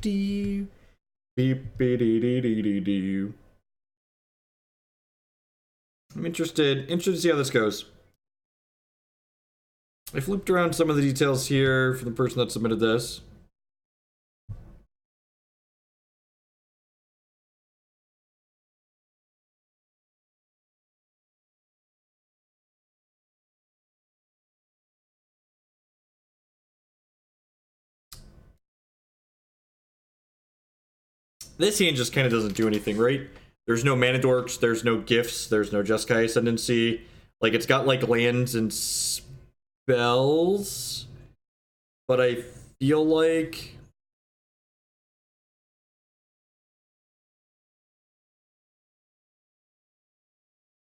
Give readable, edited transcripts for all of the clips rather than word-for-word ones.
Dee. Beep, dee, dee, dee, dee, dee. I'm interested to see how this goes. I flipped around some of the details here for the person that submitted this. This hand just kind of doesn't do anything, right? There's no mana dorks, there's no gifts, there's no Jeskai Ascendancy. Like, it's got, like, lands and spells. But I feel like...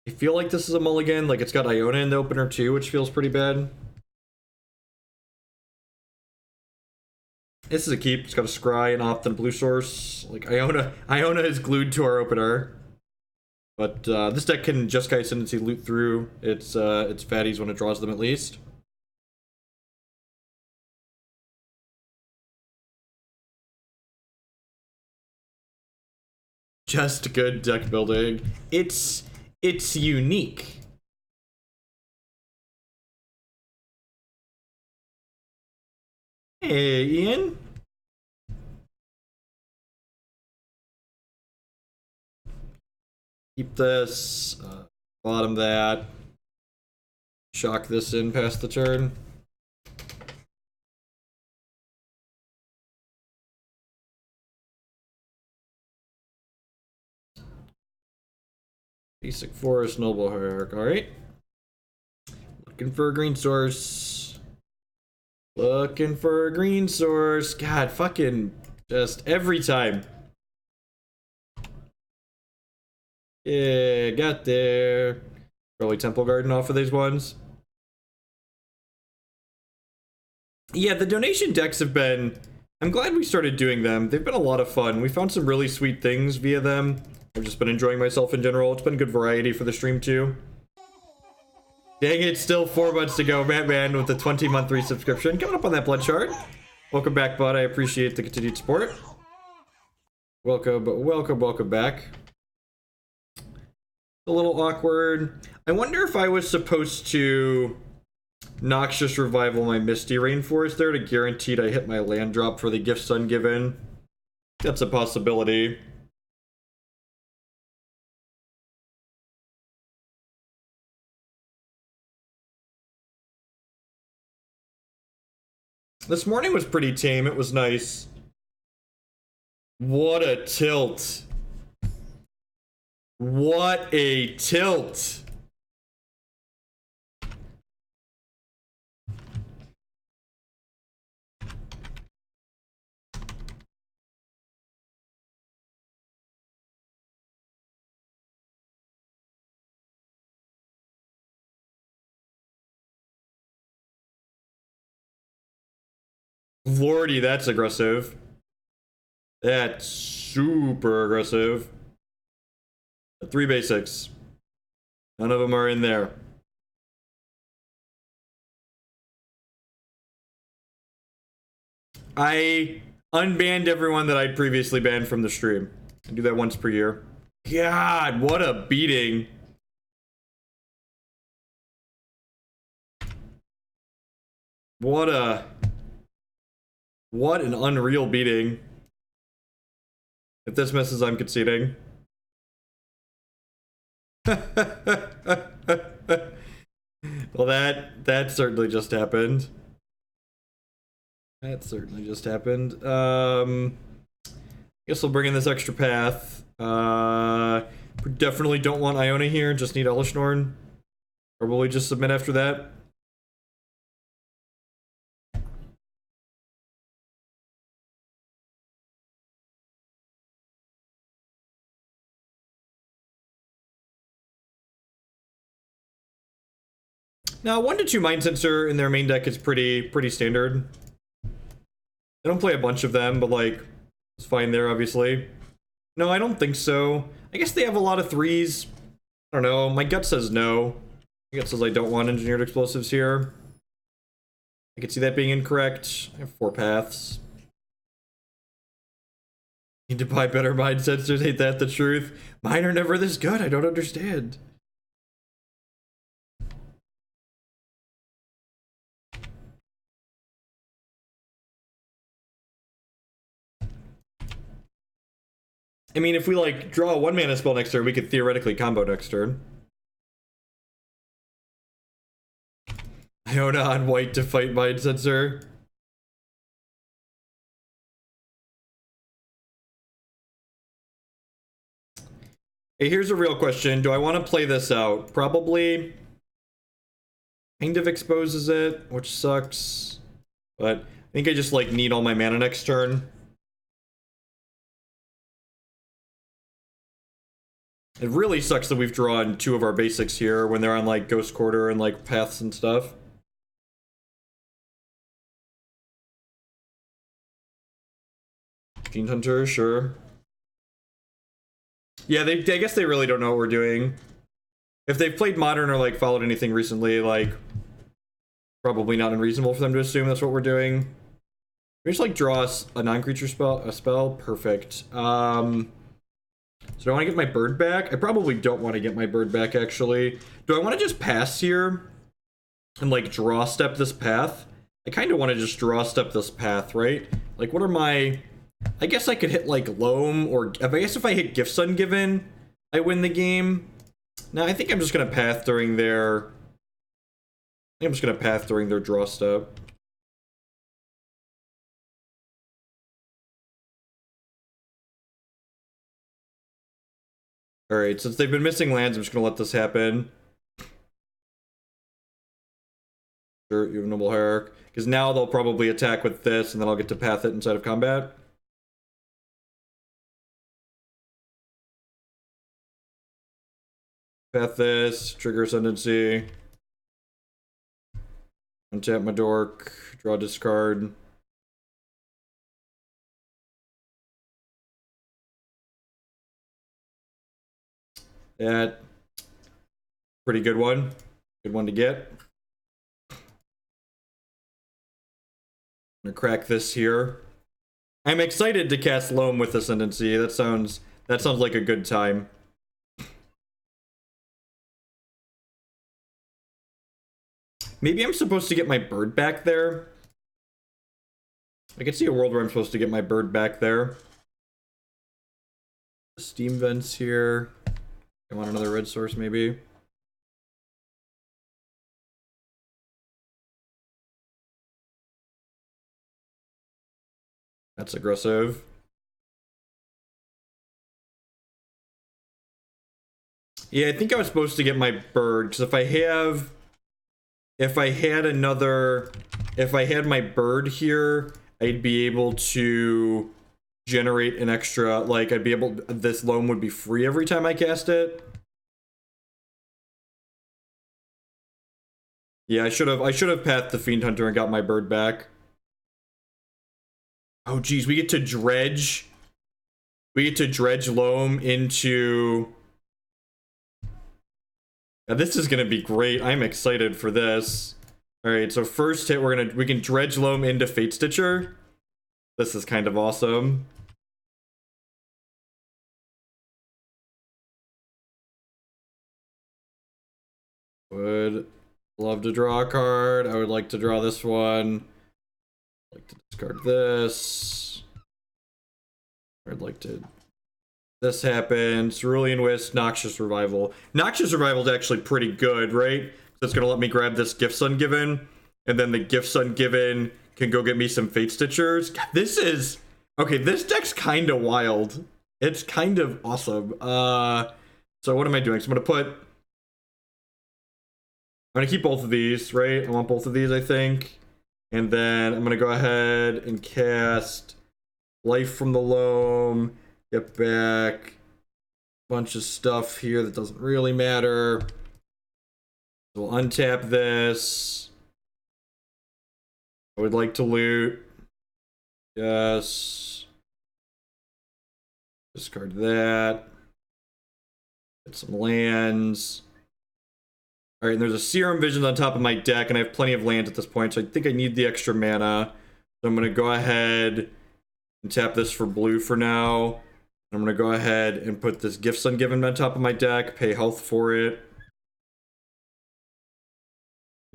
this is a mulligan. Like, it's got Iona in the opener, too, which feels pretty bad. This is a keep. It's got a Scry, an Opt, and Blue Source. Like, Iona is glued to our opener. But this deck can Jeskai Ascendancy loot through its fatties when it draws them, at least. Just good deck building. It's unique. Hey, Ian. Keep this. Bottom that. Shock this in past the turn. Basic Forest, Noble Hierarch. Alright. Looking for a green source. Looking for a green source. God, fucking just every time. Yeah, got there. Probably Temple Garden off of these ones. Yeah, the donation decks have been... I'm glad we started doing them. They've been a lot of fun. We found some really sweet things via them. I've just been enjoying myself in general. It's been good variety for the stream, too. Dang it, still 4 months to go. Man with the 20-month resubscription. Coming up on that blood shard. Welcome back, bud. I appreciate the continued support. Welcome back. A little awkward. I wonder if I was supposed to Noxious Revival my Misty Rainforest there to guarantee I hit my land drop for the Gifts Ungiven. That's a possibility. This morning was pretty tame. It was nice. What a tilt. What a tilt. Lordy, that's aggressive. That's super aggressive. 3 basics. None of them are in there. I unbanned everyone that I'd previously banned from the stream. I do that once per year. God, what a beating. What an unreal beating. If this misses, I'm conceding. Well, that certainly just happened. That certainly just happened. Guess we'll bring in this extra path. Definitely don't want Iona here. Just need Elesh Norn. Or will we just submit after that? Now, 1 to 2 Mind Sensor in their main deck is pretty standard. They don't play a bunch of them, but like, it's fine there, obviously. No, I don't think so. I guess they have a lot of 3s. I don't know. My gut says no. My gut says I don't want Engineered Explosives here. I could see that being incorrect. I have 4 paths. Need to buy better mind sensors, ain't that the truth? Mine are never this good, I don't understand. I mean, if we, like, draw a 1-mana spell next turn, we could theoretically combo next turn. Iona on white to fight Mind Sensor. Hey, here's a real question. Do I want to play this out? Probably. Kind of exposes it, which sucks. But I think I just, like, need all my mana next turn. It really sucks that we've drawn 2 of our basics here when they're on, like, Ghost Quarter and, like, Paths and stuff. Fiend Hunter, sure. Yeah, I guess they really don't know what we're doing. If they've played Modern or, like, followed anything recently, like, probably not unreasonable for them to assume that's what we're doing. We just, like, draw a non-creature spell. Perfect. So do I want to get my bird back? I probably don't want to get my bird back, actually. Do I want to just pass here and, like, draw step this path? I kind of want to just draw step this path, right? Like, what are my... I guess I could hit, like, Loam, or... I guess if I hit Gifts Ungiven, I win the game. No, I think I'm just going to path during their... I think I'm just going to path during their draw step. Alright, since they've been missing lands, I'm just going to let this happen. Sure, you have Noble Hierarch. Because now they'll probably attack with this, and then I'll get to path it inside of combat. Path this, trigger Ascendancy. Untap my dork, draw discard. That. Pretty good one. Good one to get. I'm gonna crack this here. I'm excited to cast Loam with Ascendancy. That sounds like a good time. Maybe I'm supposed to get my bird back there. I can see a world where I'm supposed to get my bird back there. Steam vents here. I want another red source, maybe. That's aggressive. Yeah, I think I was supposed to get my bird, because if I had my bird here, I'd be able to generate an extra, like, this Loam would be free every time I cast it. Yeah, I should have pathed the Fiend Hunter and got my bird back. Oh geez, we get to dredge Loam into... Now, this is gonna be great. I'm excited for this. Alright, so first hit we can dredge Loam into Fatestitcher. This is kind of awesome. Would love to draw a card. I would like to draw this one. I'd like to discard this. I'd like to... This happens. Cerulean Wisps, Noxious Revival. Noxious Revival is actually pretty good, right? So it's going to let me grab this Gifts Ungiven, and then the Gifts Ungiven can go get me some Fatestitchers. This is... Okay, this deck's kind of wild. It's kind of awesome. So what am I doing? So I'm going to keep both of these, right? I want both of these, I think. And then I'm going to go ahead and cast Life from the Loam. Get back a bunch of stuff here that doesn't really matter. We'll untap this. I would like to loot. Yes. Discard that. Get some lands. Alright, and there's a Serum Visions on top of my deck, and I have plenty of lands at this point, so I think I need the extra mana. So I'm going to go ahead And tap this for blue for now. I'm gonna go ahead and put this Gifts Ungiven on top of my deck, pay health for it.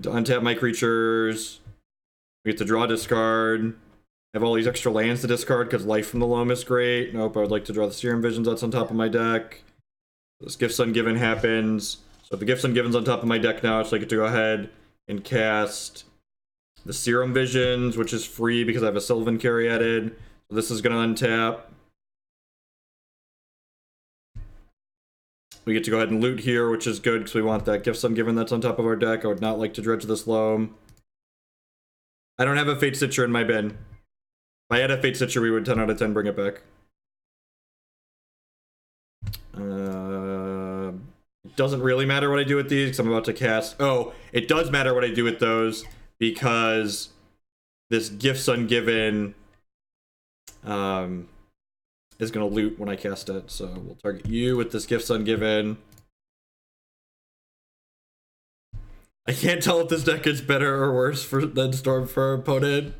To untap my creatures. We get to draw, discard. I have all these extra lands to discard because Life from the Loam is great. Nope, I would like to draw the Serum Visions that's on top of my deck. This Gifts Ungiven happens. So if the Gifts Ungiven's on top of my deck now, so I get to go ahead and cast the Serum Visions, which is free because I have a Sylvan Caryatid. So this is going to untap. We get to go ahead and loot here, which is good because we want that Gifts Ungiven that's on top of our deck. I would not like to dredge this Loam. I don't have a Fatestitcher in my bin. If I had a Fatestitcher, we would 10 out of 10 bring it back. It doesn't really matter what I do with these because I'm about to cast... Oh, it does matter what I do with those because this Gifts Ungiven is going to loot when I cast it. So we'll target you with this Gifts Ungiven. I can't tell if this deck is better or worse than Storm for our opponent.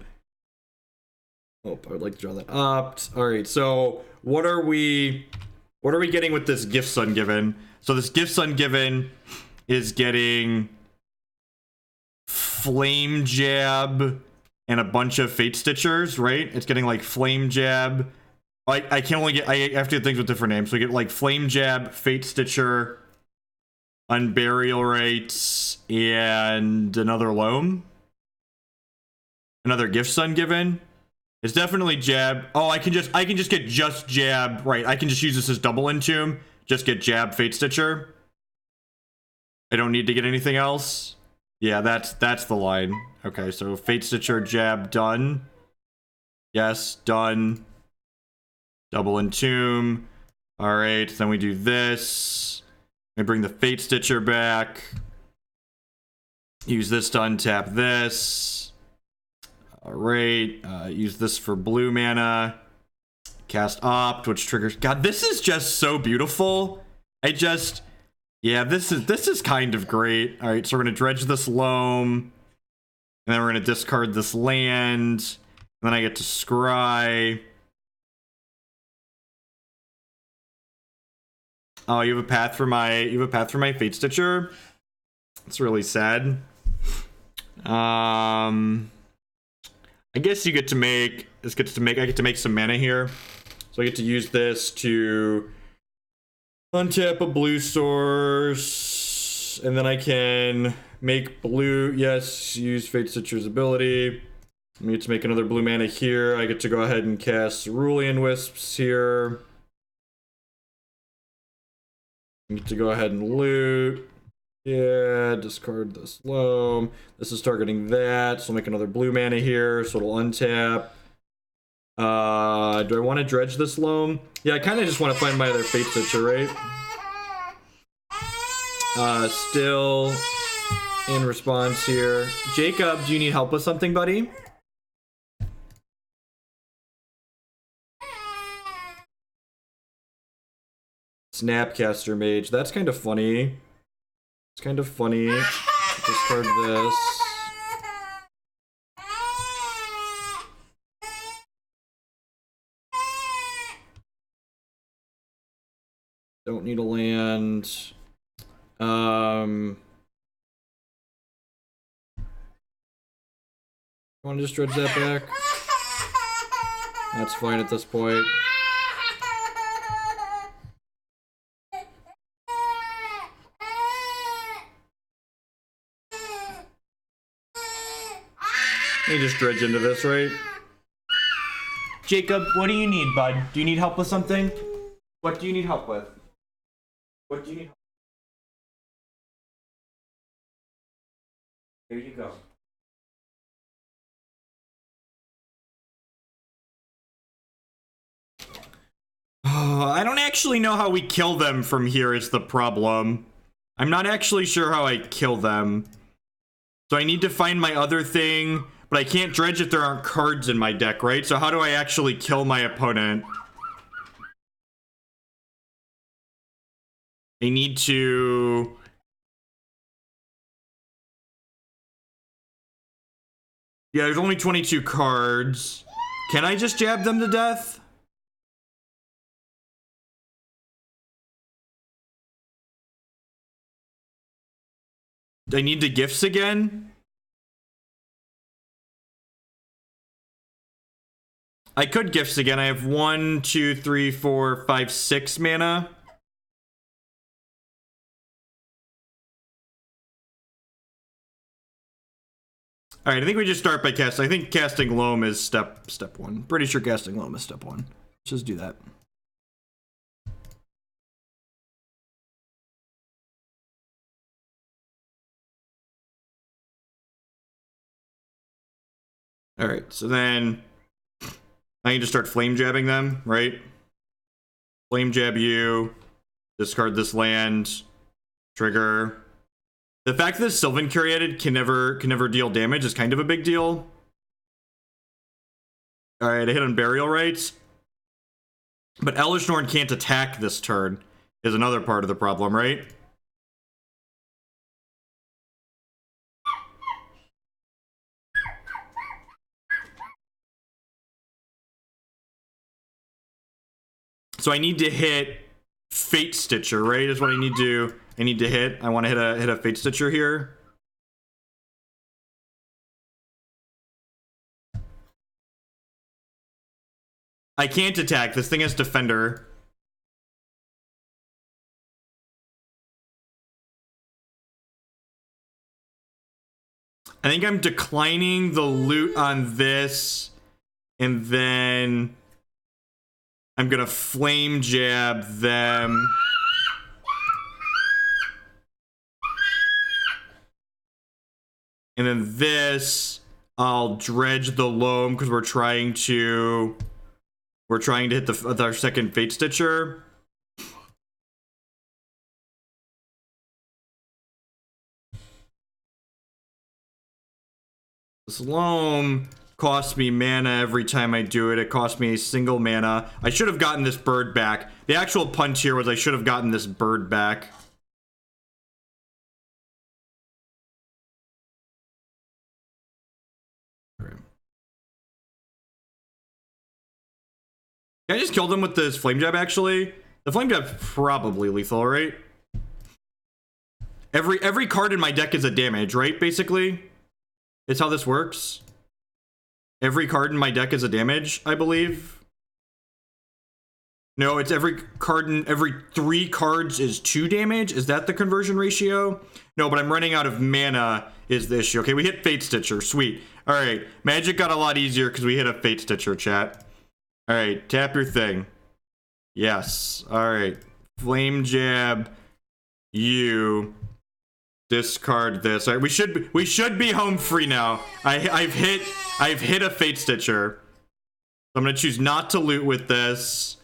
Oh, I would like to draw that opt. Alright, so what are we getting with this Gifts Ungiven? So this Gifts Ungiven is getting Flame Jab and a bunch of Fatestitchers, right? It's getting like Flame Jab. I can only get, I have to get things with different names. So we get like Flame Jab, Fatestitcher, Unburial Rites, and another Loam. Another Gifts Ungiven. It's definitely Jab. Oh, I can just get just Jab. Right, I can just use this as double Entomb. Just get Jab, Fatestitcher. I don't need to get anything else. Yeah, that's the line. Okay, so Fatestitcher, Jab, done. Yes, done. Double Entomb. Alright, then we do this. We bring the Fatestitcher back. Use this to untap this. Alright, use this for blue mana. Cast Opt, which triggers... God, this is just so beautiful. Yeah, this is kind of great. Alright, so we're going to dredge this Loam. And then we're going to discard this land. And then I get to scry. Oh, you have a path for my Fatestitcher? It's really sad. I guess you get to make I get to make some mana here. So I get to use this to untap a blue source, and then I can make blue. Yes, use Fatestitcher's ability. I get to make another blue mana here. I get to go ahead and cast Cerulean Wisps here. I get to go ahead and loot. Yeah, discard this Loam. This is targeting that, so I'll make another blue mana here, so it'll untap. Do I want to dredge this Loam? Yeah, I kind of just want to find my other Fatestitcher, right? Still in response here. Jacob, do you need help with something, buddy? Snapcaster Mage. That's kind of funny. It's kind of funny. Discard this. Don't need a land. Want to just dredge that back? That's fine at this point. Let me just dredge into this, right? Jacob, what do you need, bud? Do you need help with something? What do you need help with? What do you need help with? Here you go. Oh, I don't actually know how we kill them from here is the problem. I'm not actually sure how I kill them. So I need to find my other thing, but I can't dredge if there aren't cards in my deck, right? So how do I actually kill my opponent? I need to... Yeah, there's only 22 cards. Can I just jab them to death? Do I need to gifts again? I could gifts again. I have 1, 2, 3, 4, 5, 6 mana. All right, I think we just start by casting. I think casting Loam is step 1. Pretty sure casting Loam is step 1. Let's just do that. All right, so then I need to start flame jabbing them, right? Flame jab you, discard this land, trigger. The fact that Sylvan Caryatid can never deal damage is kind of a big deal. All right, I hit Unburial Rites. But Elesh Norn can't attack this turn is another part of the problem, right? So I need to hit Fatestitcher, right? Is what I need to hit. I want to hit a Fatestitcher here. I can't attack. This thing has Defender. I think I'm declining the loot on this, and then I'm gonna flame jab them. And then this, I'll dredge the Loam because we're trying to hit our second Fatestitcher. This Loam costs me mana every time I do it. It costs me a single mana. I should have gotten this bird back. The actual punch here was I should have gotten this bird back. Can I just kill them with this flame jab, actually? The flame jab's probably lethal, right? Every card in my deck is a damage, right? Basically, it's how this works. Every card in my deck is a damage, I believe. No, it's every 3 cards is 2 damage. Is that the conversion ratio? No, but I'm running out of mana is the issue. Okay, we hit Fatestitcher. Sweet. All right, Magic got a lot easier because we hit a Fatestitcher, chat. All right, tap your thing. Yes. All right. Flame jab. You discard this. All right, we should be home free now. I've hit a Fatestitcher. I'm gonna choose not to loot with this,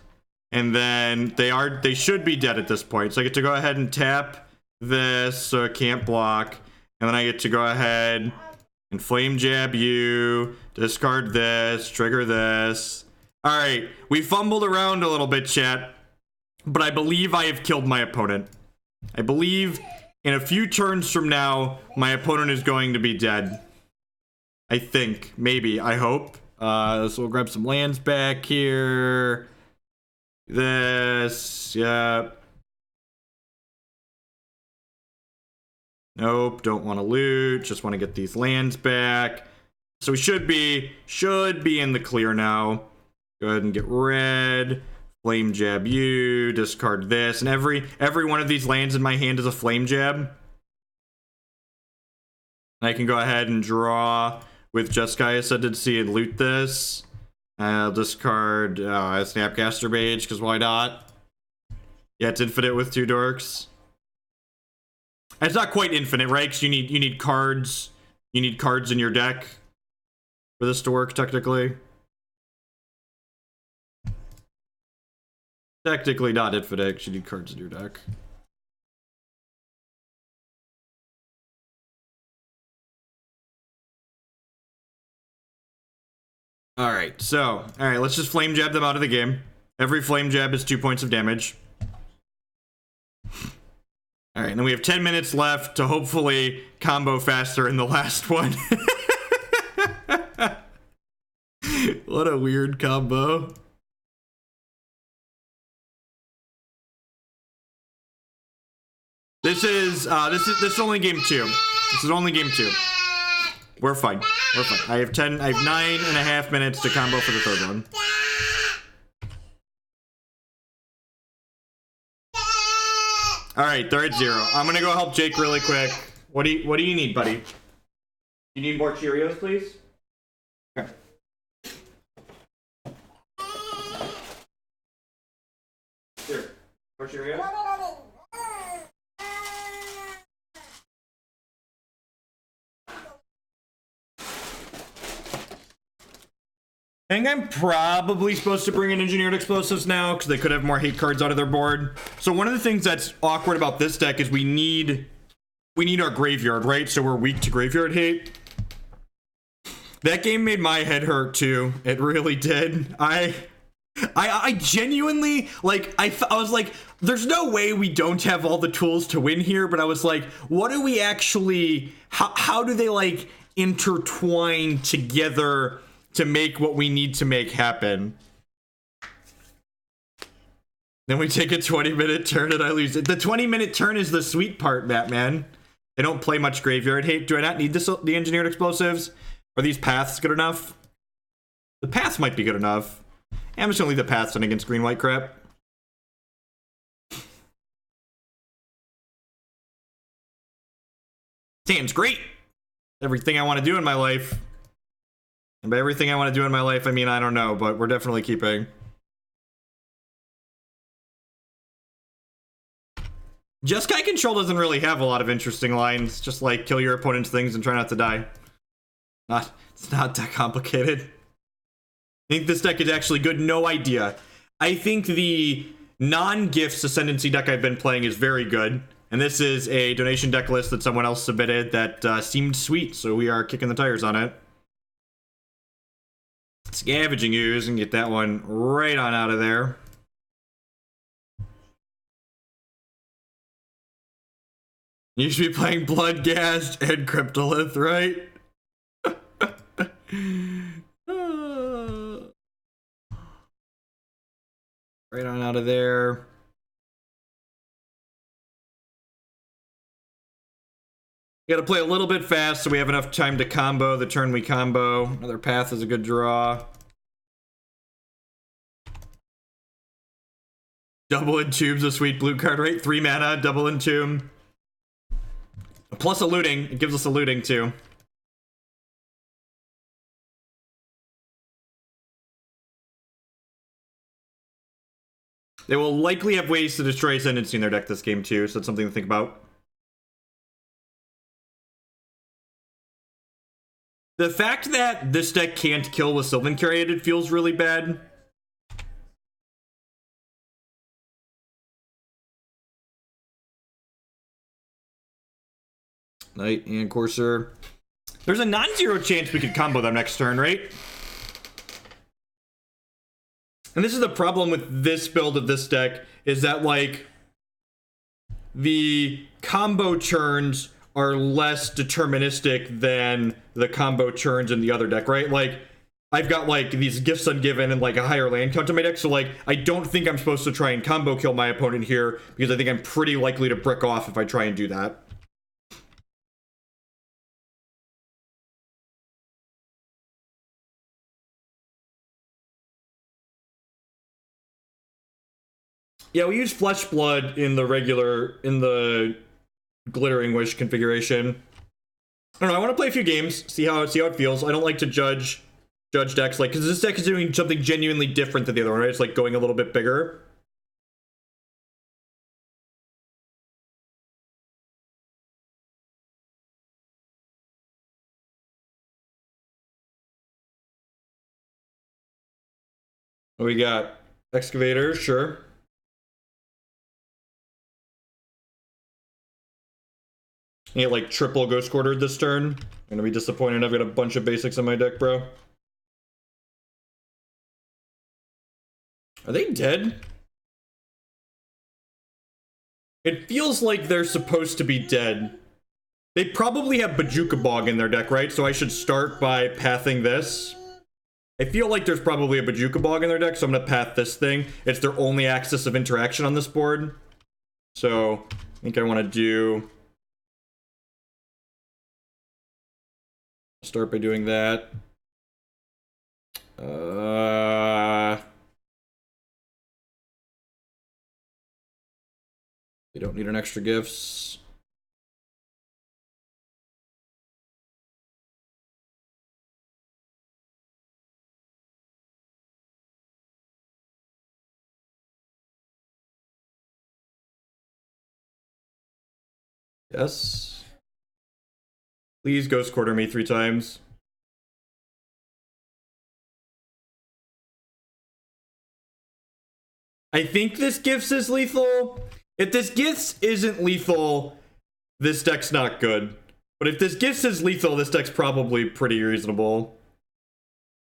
and then they should be dead at this point. So I get to go ahead and tap this so it can't block, and then I get to go ahead and flame jab you, discard this, trigger this. All right, we fumbled around a little bit, chat, but I believe I have killed my opponent. I believe in a few turns from now, my opponent is going to be dead. I think, maybe, I hope. So we'll grab some lands back here. This, yeah. Nope, don't want to loot, just want to get these lands back. So we should be in the clear now. Go ahead and get red, flame jab you, discard this, and every one of these lands in my hand is a flame jab. And I can go ahead and draw with Jeskai Ascendancy and loot this. I'll discard Snapcaster Mage, because why not? Yeah, it's infinite with 2 dorks. It's not quite infinite, right? Because you need cards. You need cards in your deck for this to work, technically. Technically not infinite, because you need cards in your deck. Alright, let's just flame jab them out of the game. Every flame jab is 2 points of damage. Alright, and then we have 10 minutes left to hopefully combo faster in the last one. What a weird combo. This is only game 2. This is only game 2. We're fine. We're fine. I have 9.5 minutes to combo for the third one. All right, they're at 0. I'm gonna go help Jake really quick. What do you need, buddy? You need more Cheerios, please? Okay. Here, more Cheerios. I think I'm probably supposed to bring in Engineered Explosives now because they could have more hate cards out of their board. So one of the things that's awkward about this deck is we need our graveyard, right? So we're weak to graveyard hate. That game made my head hurt too. It really did. I genuinely, like, I was like, there's no way we don't have all the tools to win here, but I was like, what do we actually, how do they like intertwine together to make what we need to make happen? Then we take a 20-minute turn and I lose it. The 20-minute turn is the sweet part, Batman. They don't play much graveyard hate. Do I not need the Engineered Explosives? Are these paths good enough? The paths might be good enough. I'm just gonna leave the paths in against green-white crap. Stands great. Everything I want to do in my life. And by everything I want to do in my life, I mean, I don't know, but we're definitely keeping. Jeskai Control doesn't really have a lot of interesting lines. Just like, kill your opponent's things and try not to die. It's not that complicated. I think this deck is actually good. No idea. I think the non-Gifts Ascendancy deck I've been playing is very good. And this is a donation deck list that someone else submitted that seemed sweet, so we are kicking the tires on it. Scavenging Ooze and get that one right on out of there. You should be playing Bloodghast and Cryptolith, right? Right on out of there. Gotta play a little bit fast so we have enough time to combo the turn we combo. Another path is a good draw. Double Entomb's a sweet blue card, right? 3 mana, double Entomb. Plus a looting. It gives us a looting too. They will likely have ways to destroy Ascendancy in their deck this game too, so that's something to think about. The fact that this deck can't kill with Sylvan Caryatid feels really bad. Knight and Courser. There's a non-zero chance we could combo them next turn, right? And this is the problem with this build of this deck, is that, like, the combo churns are less deterministic than the combo churns in the other deck, right? Like, I've got, like, these Gifts Ungiven and, like, a higher land count in my deck, so, like, I don't think I'm supposed to try and combo kill my opponent here, because I think I'm pretty likely to brick off if I try and do that. Yeah, we use Flesh Blood in the Glittering Wish configuration. I don't know, I want to play a few games, see how it feels. I don't like to judge decks, like, because this deck is doing something genuinely different than the other one, right? It's like going a little bit bigger. What we got? Excavator, sure. You get like triple Ghost Quartered this turn. I'm gonna be disappointed. I've got a bunch of basics in my deck, bro. Are they dead? It feels like they're supposed to be dead. They probably have Bajuka Bog in their deck, right? So I should start by pathing this. I feel like there's probably a Bojuka Bog in their deck, so I'm gonna path this thing. It's their only axis of interaction on this board. So I think I want to do... Start by doing that. We don't need an extra gifts. Yes. Please ghost quarter me 3 times. I think this Gifts is lethal. If this Gifts isn't lethal, this deck's not good. But if this Gifts is lethal, this deck's probably pretty reasonable.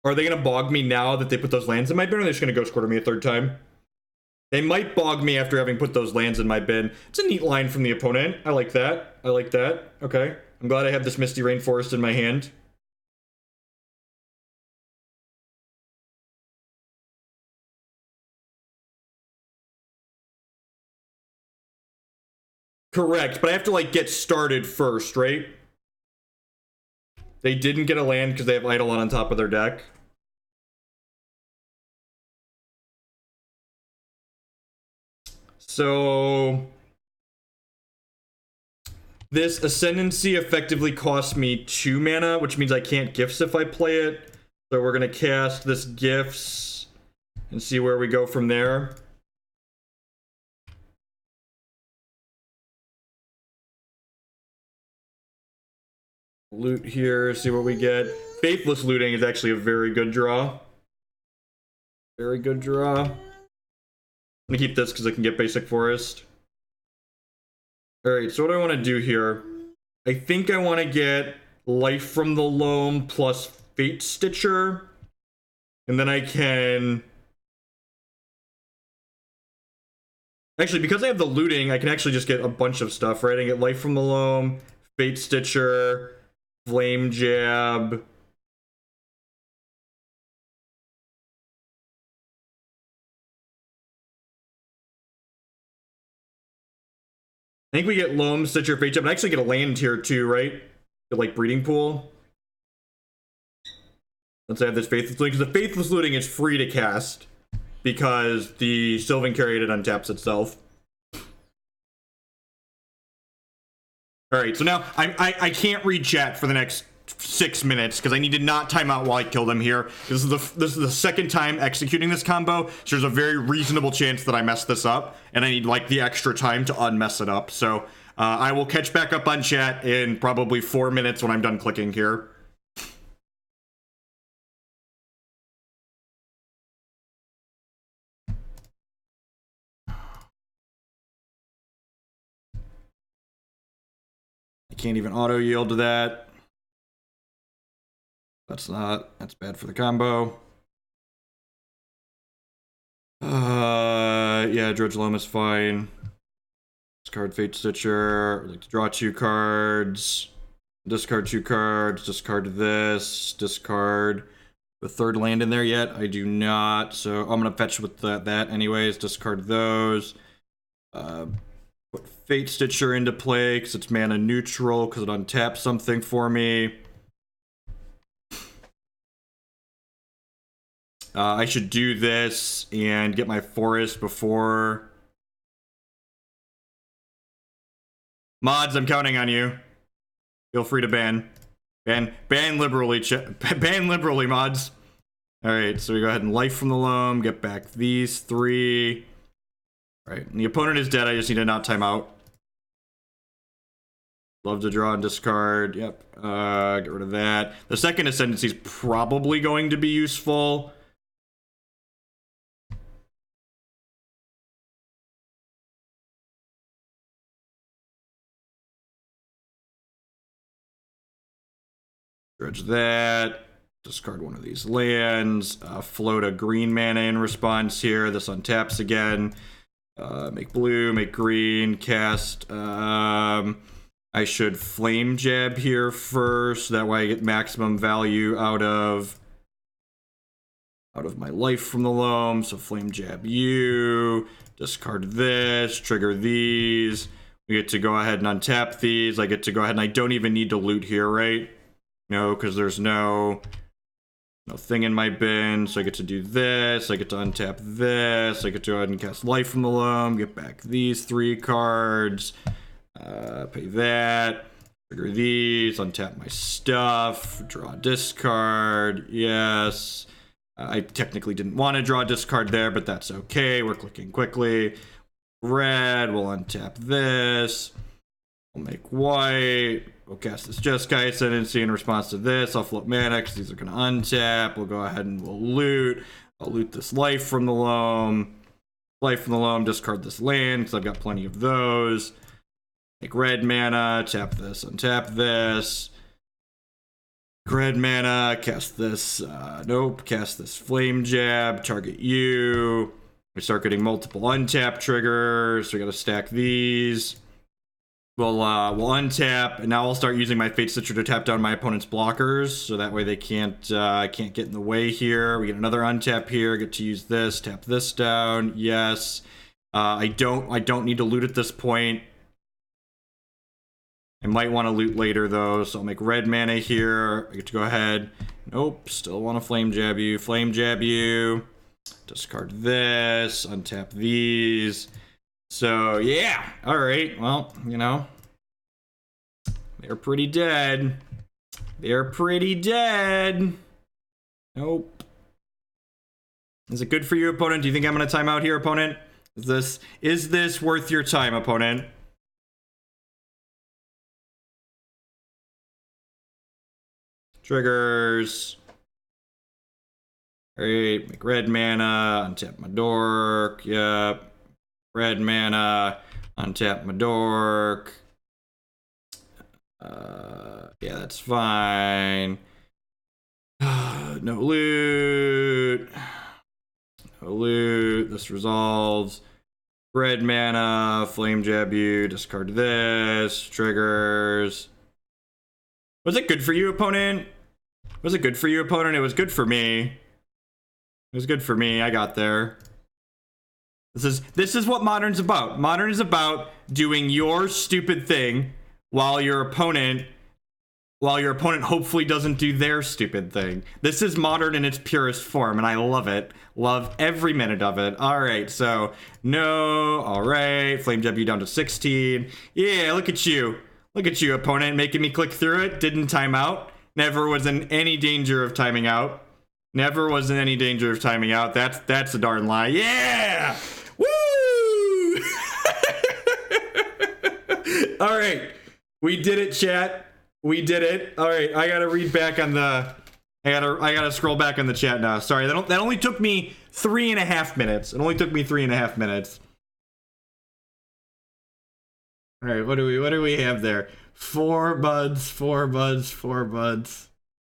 Are they going to bog me now that they put those lands in my bin, or are they just going to ghost quarter me a 3rd time? They might bog me after having put those lands in my bin. It's a neat line from the opponent. I like that. I like that. Okay. I'm glad I have this Misty Rainforest in my hand. Correct, but I have to, like, get started first, right? They didn't get a land because they have Eidolon on top of their deck. So... this Ascendancy effectively costs me 2 mana, which means I can't Gifts if I play it. So we're going to cast this Gifts and see where we go from there. Loot here, see what we get. Faithless Looting is actually a very good draw. Very good draw. I'm gonna keep this because I can get Basic Forest. Alright, so what do I want to do here? I think I want to get Life from the Loam plus Fatestitcher. And then I can... actually, because I have the looting, I can actually just get a bunch of stuff, right? I get Life from the Loam, Fatestitcher, Flame Jab. I think we get Loam, Stitcher, Fate Jab, and I actually get a land here too, right? Get, like, Breeding Pool. Let's have this Faithless Looting, because the Faithless Looting is free to cast because the Sylvan Caryatid untaps itself. Alright, so now I can't read chat for the next 6 minutes because I need to not time out while I kill them here. This is the 2nd time executing this combo, so there's a very reasonable chance that I mess this up, and I need, like, the extra time to unmess it up. So I will catch back up on chat in probably 4 minutes when I'm done clicking here. I can't even auto yield to that. That's bad for the combo. Yeah, Dredge Loam is fine. Discard Fatestitcher. I'd like to draw 2 cards. Discard 2 cards. Discard this. Discard the 3rd land in there yet. I do not. So I'm gonna fetch with that anyways. Discard those. Put Fatestitcher into play because it's mana neutral, because it untaps something for me. I should do this and get my forest before... mods, I'm counting on you. Feel free to ban. Ban liberally, ban liberally, mods. Alright, so we go ahead and Life from the Loam, get back these 3. Alright, and the opponent is dead, I just need to not time out. Love to draw and discard, yep. Get rid of that. The 2nd Ascendancy is probably going to be useful. Dredge that. Discard one of these lands. Float a green mana in response here. This untaps again. Make blue, make green, cast. I should Flame Jab here first. That way I get maximum value out of out of my life from the Loam. So Flame Jab you, discard this, trigger these. We get to go ahead and untap these. I get to go ahead and I don't even need to loot here, right? No, because there's no thing in my bin. So I get to do this. I get to untap this. I get to go ahead and cast Life from the Loam. Get back these 3 cards. Pay that. Trigger these. Untap my stuff. Draw a discard. Yes. I technically didn't want to draw a discard there, but that's okay. We're clicking quickly. Red. We'll untap this. We'll make white. We'll cast this Jeskai Ascendancy in response to this. I'll float mana because these are going to untap. We'll go ahead and we'll loot. I'll loot this Life from the Loam. Life from the Loam, discard this land because I've got plenty of those. Make red mana, tap this, untap this. Red mana, cast this, nope, cast this Flame Jab, target you. We start getting multiple untap triggers. We gotta stack these. We'll untap, and now I'll start using my Fatestitcher to tap down my opponent's blockers, so that way they can't get in the way here. We get another untap here. Get to use this, tap this down. Yes. I don't need to loot at this point. I might want to loot later though, so I'll make red mana here. I get to go ahead. Nope, still want to flame jab you. Flame jab you. Discard this. Untap these. So yeah, all right. Well, you know, they're pretty dead. They're pretty dead. Nope. Is it good for you, opponent? Do you think I'm gonna time out here, opponent? Is this worth your time, opponent? Triggers. Alright, make red mana, untap my dork. Yep. Red mana, untap my dork. Yeah, that's fine. No loot. No loot. This resolves. Red mana, flame jab you, discard this, triggers. Was it good for you, opponent? Was it good for you, opponent? It was good for me. It was good for me. I got there. This is what Modern's about. Modern is about doing your stupid thing while your opponent hopefully doesn't do their stupid thing. This is Modern in its purest form, and I love it. Love every minute of it. All right, so no. All right, Flame W down to 16. Yeah, look at you. Look at you, opponent, making me click through it. Didn't time out. Never was in any danger of timing out. Never was in any danger of timing out. That's a darn lie. Yeah! Woo! All right. We did it, chat. We did it. All right. I gotta read back on the... I gotta scroll back on the chat now. Sorry, that only took me 3.5 minutes. It only took me 3.5 minutes. All right, what do we have there? 4 buds, 4 buds, 4 buds.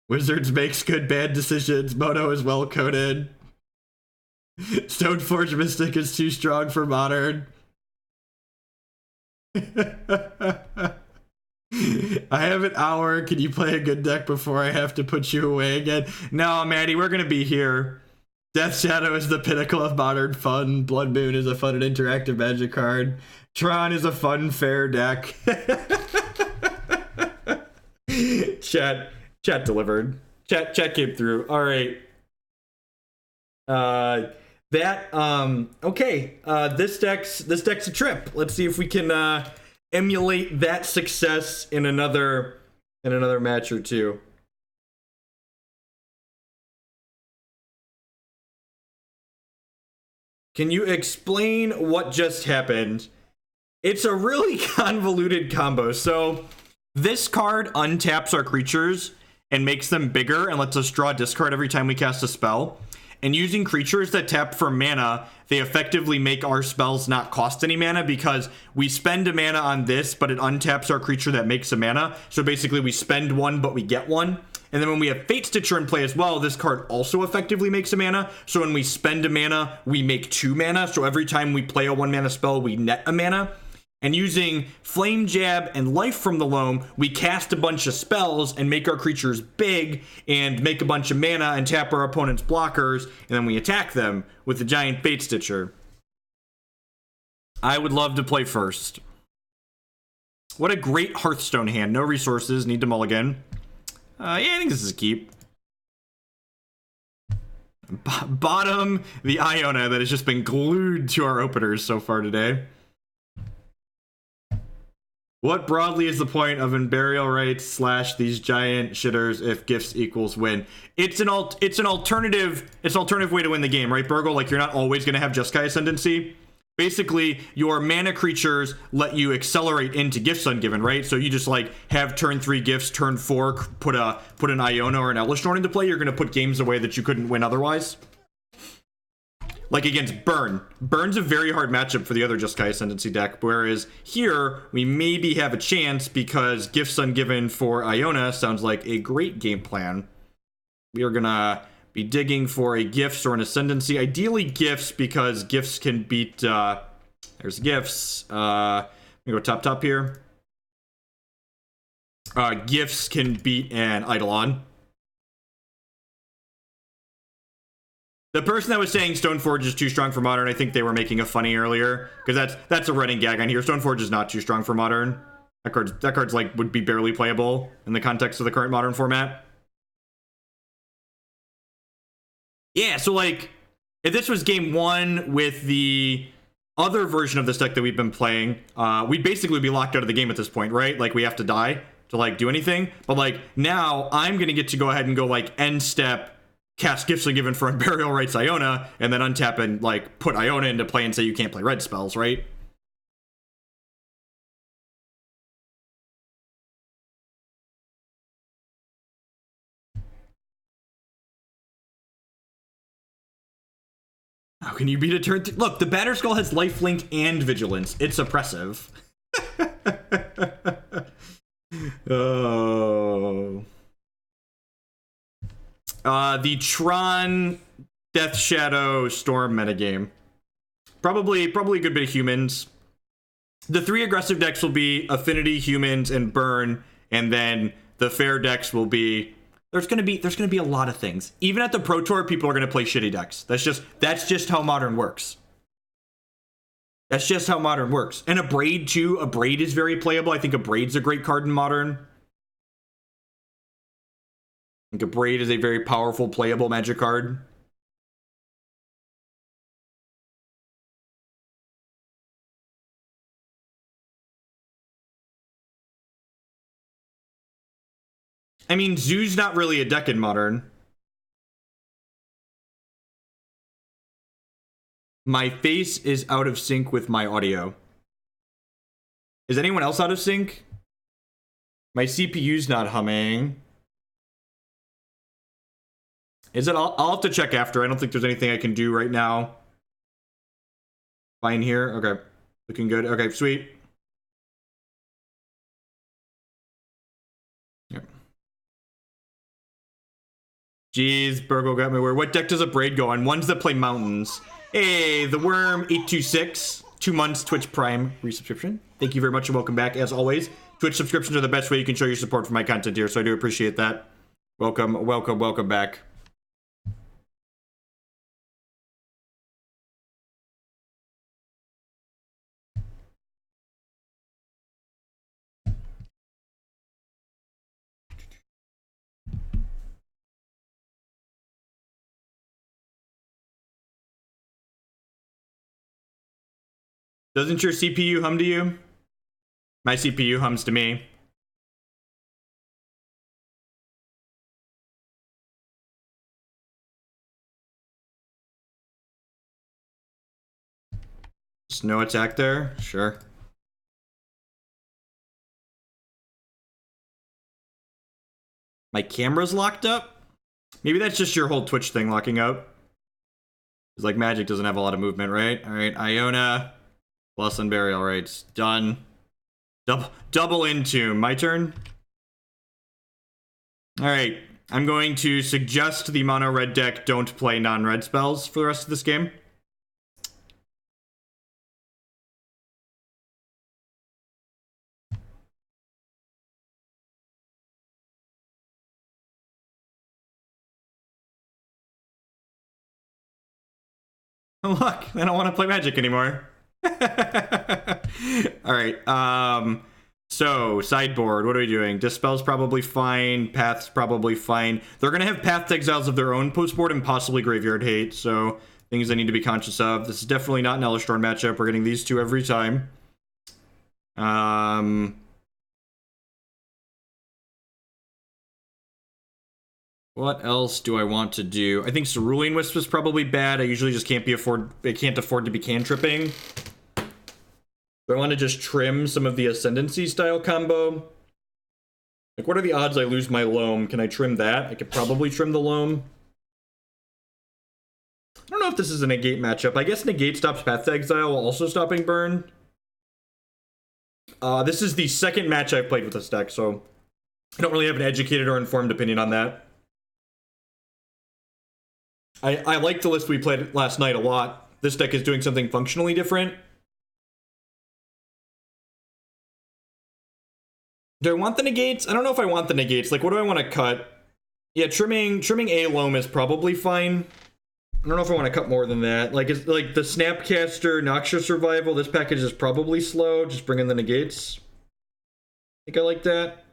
Wizards makes good bad decisions. Moto is well coded. Stoneforge Mystic is too strong for Modern. I have an hour. Can you play a good deck before I have to put you away again? No, Maddie, we're gonna be here. Death Shadow is the pinnacle of Modern fun. Blood Moon is a fun and interactive Magic card. Tron is a fun, fair deck. Chat delivered. Chat came through. All right. Okay. This deck's a trip. Let's see if we can emulate that success in another match or two. Can you explain what just happened? It's a really convoluted combo. So this card untaps our creatures and makes them bigger and lets us draw a discard every time we cast a spell. And using creatures that tap for mana, they effectively make our spells not cost any mana because we spend a mana on this, but it untaps our creature that makes a mana. So basically we spend one, but we get one. And then when we have Fatestitcher in play as well, this card also effectively makes a mana. So when we spend a mana, we make 2 mana. So every time we play a 1 mana spell, we net a mana. And using Flame Jab and Life from the Loam, we cast a bunch of spells and make our creatures big and make a bunch of mana and tap our opponent's blockers, and then we attack them with the giant Fatestitcher. I would love to play first. What a great Hearthstone hand. No resources, need to mulligan. Yeah, I think this is a keep. Bottom, the Iona that has just been glued to our openers so far today. What broadly is the point of Unburial Rites / these giant shitters if gifts equals win? It's an alternative way to win the game, right, Burgle? Like, you're not always going to have Jeskai Ascendancy. Basically, your mana creatures let you accelerate into Gifts Ungiven, right? So you just like have turn 3 gifts, turn 4 put an Iona or an Elesh Norn into play. You're going to put games away that you couldn't win otherwise. Like against Burn. Burn's a very hard matchup for the other Jeskai Ascendancy deck, whereas here, we maybe have a chance because Gifts Ungiven for Iona sounds like a great game plan. We are gonna be digging for a Gifts or an Ascendancy. Ideally Gifts, because Gifts can beat, there's Gifts. Let me go top here. Gifts can beat an Eidolon. The person that was saying Stoneforge is too strong for Modern, I think they were making a funny earlier, because that's a running gag on here. Stoneforge is not too strong for Modern. That card's like would be barely playable in the context of the current Modern format. Yeah, so like if this was game 1 with the other version of this deck that we've been playing, we'd basically be locked out of the game at this point, right? Like we have to die to like do anything. But like now I'm gonna get to go ahead and go like end step, cast Gifts Ungiven for Unburial Rites Iona, and then untap and like put Iona into play and say you can't play red spells, right? How can you beat a turn? Look, the Batterskull has lifelink and vigilance. It's oppressive. Oh. The Tron Death Shadow Storm metagame. Probably a good bit of humans. The 3 aggressive decks will be Affinity, Humans, and Burn, and then the fair decks will be there's gonna be a lot of things. Even at the Pro Tour, people are gonna play shitty decks. That's just how Modern works. That's just how Modern works. And a Braid too. A Braid is very playable. I think a Braid's a great card in Modern. I think a Braid is a very powerful, playable Magic card. I mean, Zoo's not really a deck in Modern. My face is out of sync with my audio. Is anyone else out of sync? My CPU's not humming. Is it? I'll have to check after. I don't think there's anything I can do right now. Fine here. Okay. Looking good. Okay, sweet. Yep. Jeez, Burgle got me where. What deck does a Braid go on? Ones that play mountains. Hey, the Worm 826. 2 months Twitch Prime resubscription. Thank you very much and welcome back. As always, Twitch subscriptions are the best way you can show your support for my content here, so I do appreciate that. Welcome, welcome, welcome back. Doesn't your CPU hum to you? My CPU hums to me. Just no attack there? Sure. My camera's locked up? Maybe that's just your whole Twitch thing locking up. It's like Magic doesn't have a lot of movement, right? Alright, Iona plus Unburial Rites. Done. Double Entomb. My turn? Alright. I'm going to suggest the mono red deck don't play non-red spells for the rest of this game. Oh, look, I don't want to play Magic anymore. All right. So sideboard, what are we doing? Dispel's probably fine. Path's probably fine. They're gonna have Path to Exiles of their own postboard and possibly Graveyard Hate. So things I need to be conscious of. This is definitely not an Elesh matchup. We're getting these two every time. What else do I want to do? I think Cerulean Wisps is probably bad. I usually just can't afford to be cantripping. Do I want to just trim some of the Ascendancy style combo? Like, what are the odds I lose my Loam? Can I trim that? I could probably trim the Loam. I don't know if this is a negate matchup. I guess negate stops Path to Exile while also stopping burn. This is the second match I've played with this deck, so I don't really have an educated or informed opinion on that. I like the list we played last night a lot. This deck is doing something functionally different. Do I want the negates? I don't know if I want the negates. Like, what do I want to cut? Yeah, trimming a Loam is probably fine. I don't know if I want to cut more than that. Like, it's like the Snapcaster, Noxious Revival. This package is probably slow. Just bring in the negates. I think I like that.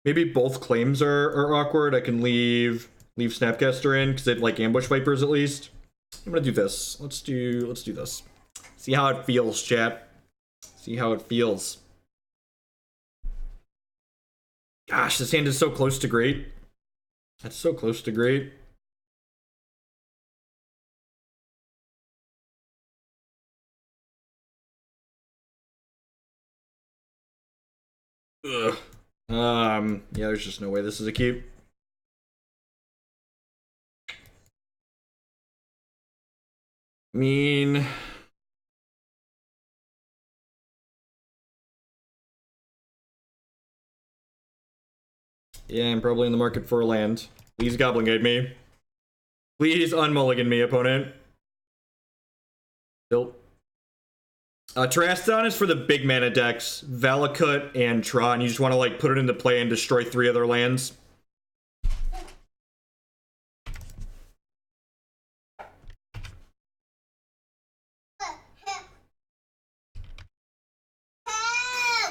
Maybe both claims are awkward. I can leave Snapcaster in because it like ambush vipers at least. I'm gonna do this. Let's do this. See how it feels, chat. See how it feels. Gosh, this hand is so close to great. That's so close to great. Ugh. Yeah, there's just no way this is a keep. I mean, yeah, I'm probably in the market for a land. Please Goblin Gate me. Please unmulligan me, opponent. Nope. Terastodon is for the big mana decks, Valakut and Tron. You just want to like put it into play and destroy 3 other lands.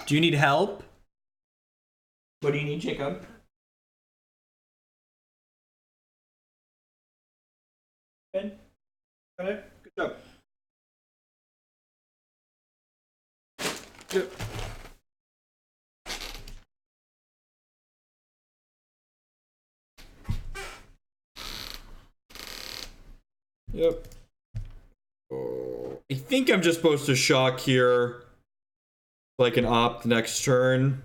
Do you need help? What do you need, Jacob? Ben? Good job. Yep. Yep. Oh, I think I'm just supposed to shock here. Like an opt next turn.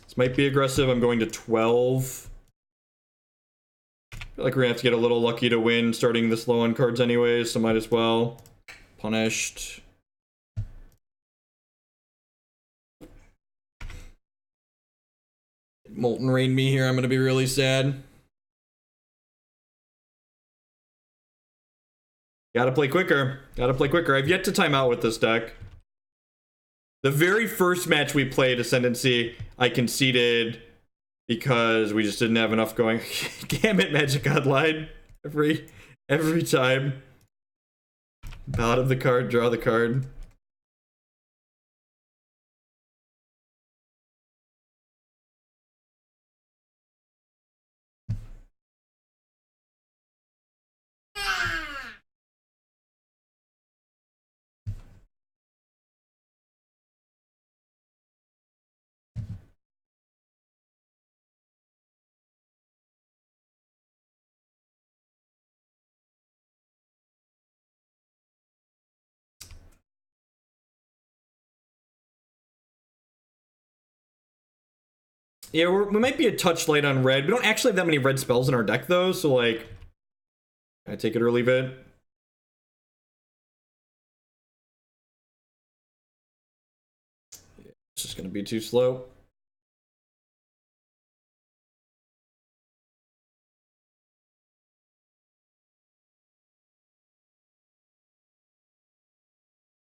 This might be aggressive. I'm going to 12. I feel like we're gonna have to get a little lucky to win starting this low on cards anyways, so might as well. Punished. Molten Rain me here, I'm gonna be really sad. Gotta play quicker. Gotta play quicker. I've yet to time out with this deck. The very first match we played Ascendancy, I conceded because we just didn't have enough going. Gambit Magic Online every time. Bottom the card, draw the card. Yeah, we might be a touch light on red. We don't actually have that many red spells in our deck, though, so, like, I take it or leave it. Yeah, it's just gonna be too slow.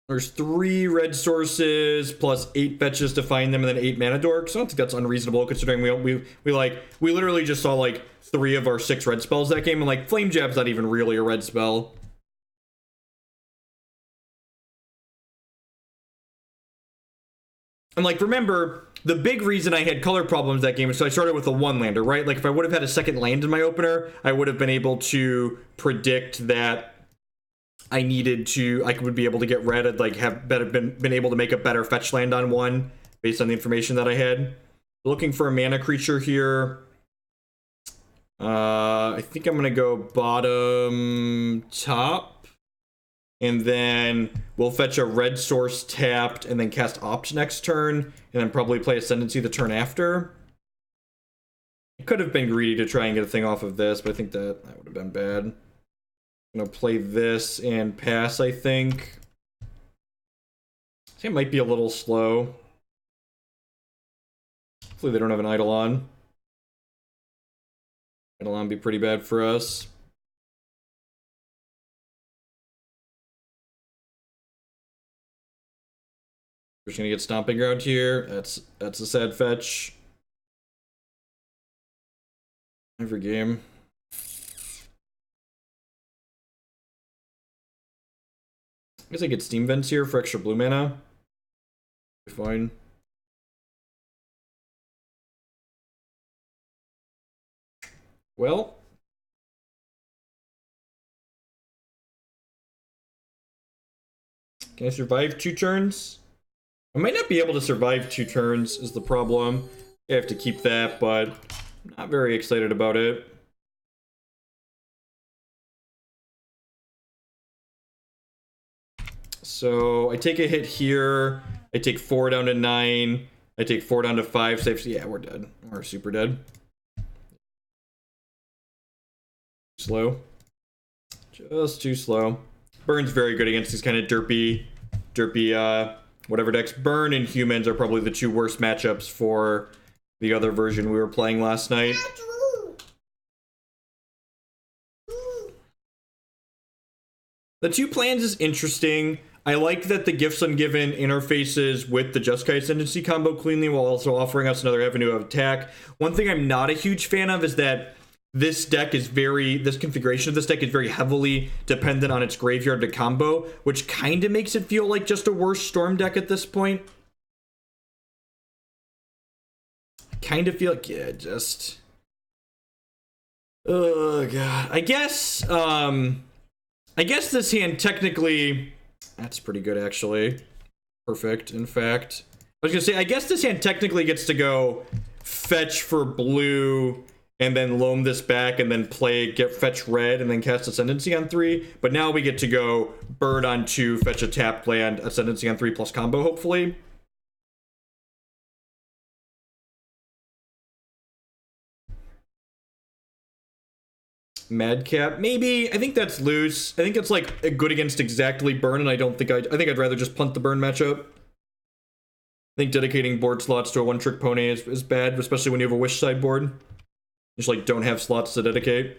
There's 3 red sources plus 8 fetches to find them, and then 8 mana dorks. So I don't think that's unreasonable considering we literally just saw like 3 of our 6 red spells that game, and like Flame Jab's not even really a red spell. And like, remember, the big reason I had color problems that game is so I started with a one lander, right? Like if I would have had a second land in my opener, I would have been able to predict that I would be able to get red, like have been able to make a better fetch land on one based on the information that I had. Looking for a mana creature here. I think I'm gonna go bottom top, and then we'll fetch a red source tapped, and then cast Opt next turn, and then probably play Ascendancy the turn after. I could have been greedy to try and get a thing off of this, but I think that would have been bad. I'm gonna play this and pass, I think. I think it might be a little slow. Hopefully they don't have an Eidolon. Eidolon be pretty bad for us. We're just gonna get Stomping Ground here. That's a sad fetch. Every game. I guess I get Steam Vents here for extra blue mana. Fine. Well. Can I survive 2 turns? I might not be able to survive 2 turns is the problem. I have to keep that, but I'm not very excited about it. So I take a hit here. I take 4 down to 9. I take 4 down to 5. Safe. Yeah, we're dead. We're super dead. Slow. Just too slow. Burn's very good against these kind of derpy, whatever decks. Burn and humans are probably the 2 worst matchups for the other version we were playing last night. The 2 plans is interesting. I like that the Gifts Ungiven interfaces with the Jeskai Ascendancy combo cleanly while also offering us another avenue of attack. One thing I'm not a huge fan of is that this configuration of this deck is very heavily dependent on its graveyard to combo, which kind of makes it feel like just a worse Storm deck at this point. I kind of feel like, yeah, just... Oh, God. I guess this hand technically... That's pretty good, actually. Perfect, in fact. I was gonna say, I guess this hand technically gets to go fetch for blue, and then loam this back, and then fetch red, and then cast Ascendancy on 3. But now we get to go bird on 2, fetch a tapped land, Ascendancy on 3 plus combo, hopefully. Madcap, maybe. I think that's loose. I think it's like good against exactly burn, and I think I'd rather just punt the burn matchup. I think dedicating board slots to a one-trick pony is bad, especially when you have a wish sideboard. Just like don't have slots to dedicate.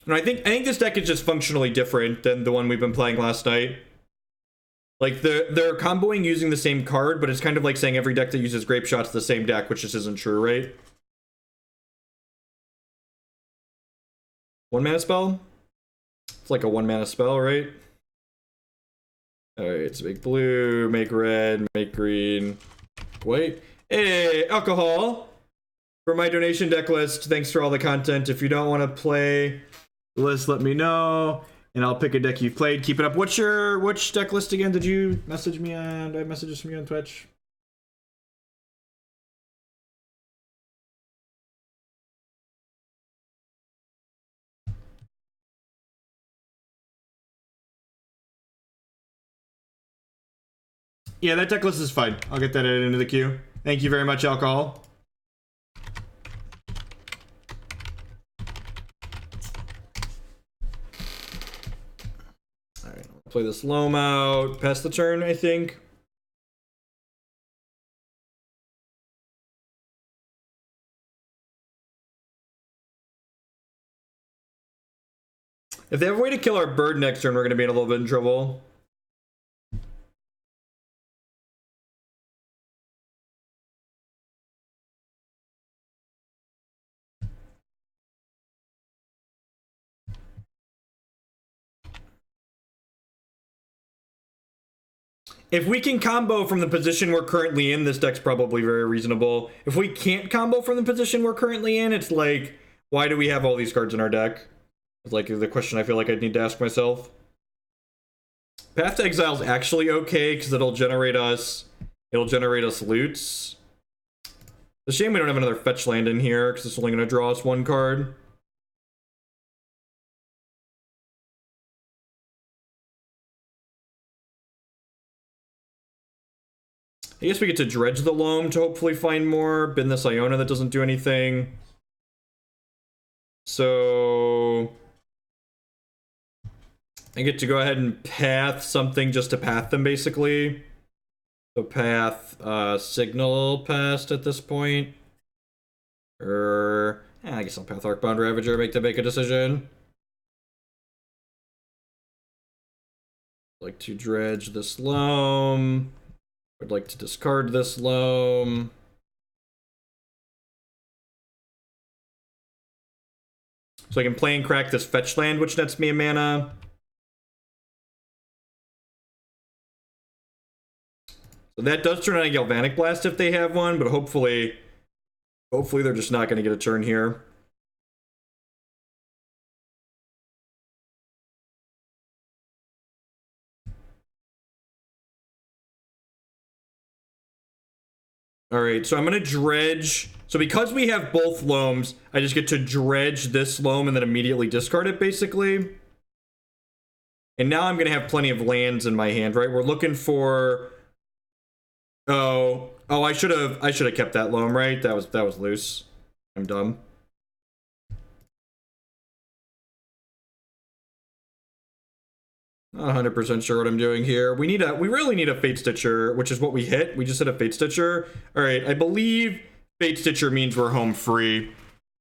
And I think this deck is just functionally different than the one we've been playing last night. Like they're comboing using the same card, but it's kind of like saying every deck that uses Grape Shot's the same deck, which just isn't true, right? 1 mana spell? It's like a 1 mana spell, right? Alright, so make blue, make red, make green, white. Hey, alcohol! For my donation deck list, thanks for all the content. If you don't want to play the list, let me know, and I'll pick a deck you've played. Keep it up. Which deck list again did you message me on? Did I have messages from you on Twitch? Yeah, that deck list is fine. I'll get that added into the queue. Thank you very much, alcohol. Alright, I'll play this Loam out. Pass the turn, I think. If they have a way to kill our bird next turn, we're going to be in a little bit in trouble. If we can combo from the position we're currently in, this deck's probably very reasonable. If we can't combo from the position we're currently in, it's like, why do we have all these cards in our deck? It's like the question I feel like I'd need to ask myself. Path to Exile is actually okay because it'll generate us loots. It's a shame we don't have another fetch land in here because it's only going to draw us one card. I guess we get to dredge the Loam to hopefully find more. Bin this Iona that doesn't do anything. So I get to go ahead and path something just to path them, basically. So path Signal Pest at this point. I guess I'll path Arcbound Ravager, make a decision. I'd like to dredge this Loam. I'd like to discard this Loam. So I can play and crack this fetch land, which nets me a mana. So that does turn on a Galvanic Blast if they have one, but hopefully they're just not going to get a turn here. Alright, so I'm going to dredge. So because we have both Loams, I just get to dredge this Loam and then immediately discard it, basically. And now I'm going to have plenty of lands in my hand, right? We're looking for... Oh, I should have kept that Loam, right? That was loose. I'm dumb. Not 100% sure what I'm doing here. We really need a Fatestitcher, which is what we hit. We just hit a Fatestitcher. All right, I believe Fatestitcher means we're home free.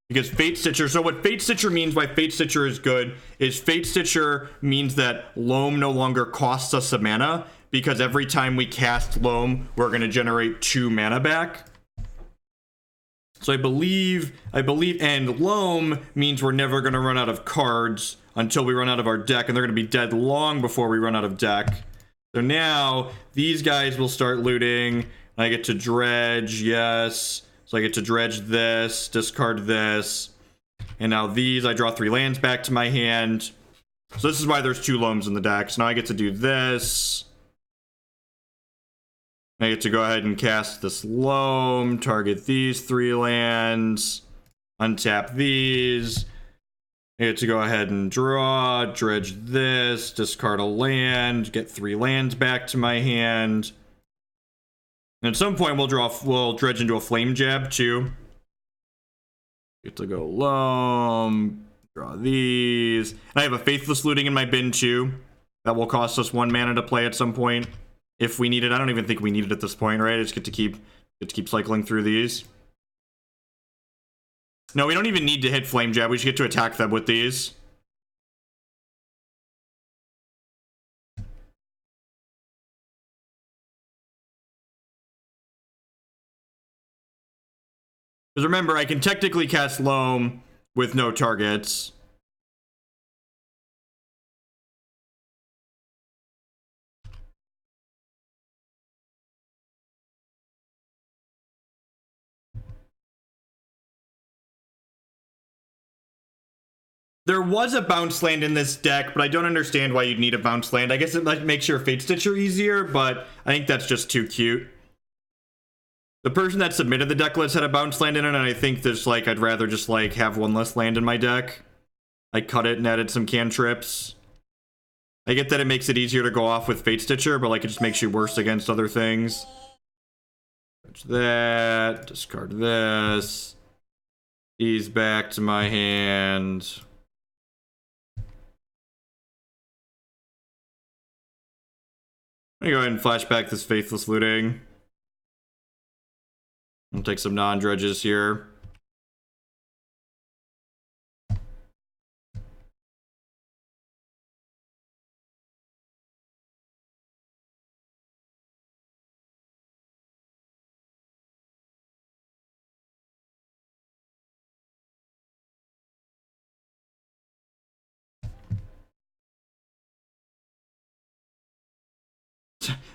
Because Fatestitcher, so what Fatestitcher means, why Fatestitcher is good, is Fatestitcher means that Loam no longer costs us a mana, because every time we cast Loam, we're going to generate 2 mana back. So I believe, and Loam means we're never going to run out of cards until we run out of our deck, and they're going to be dead long before we run out of deck. So now, these guys will start looting. I get to dredge, yes. So I get to dredge this, discard this. And now these, I draw 3 lands back to my hand. So this is why there's 2 Loams in the deck. So now I get to do this. I get to go ahead and cast this Loam, target these 3 lands, untap these. I get to go ahead and draw, dredge this, discard a land, get 3 lands back to my hand. And at some point we'll dredge into a Flame Jab too. Get to go Loam, draw these. And I have a Faithless Looting in my bin too. That will cost us 1 mana to play at some point. If we need it. I don't even think we need it at this point, right? I just get to keep cycling through these. No, we don't even need to hit Flame Jab. We just get to attack them with these. Because remember, I can technically cast Loam with no targets. There was a bounce land in this deck, but I don't understand why you'd need a bounce land. I guess it makes your Fatestitcher easier, but I think that's just too cute. The person that submitted the deck list had a bounce land in it, and I think there's like, I'd rather just like have 1 less land in my deck. I cut it and added some cantrips. I get that it makes it easier to go off with Fatestitcher, but like it just makes you worse against other things. That, discard this. These back to my hand. I'm gonna go ahead and flashback this Faithless Looting. I'll take some non-dredges here.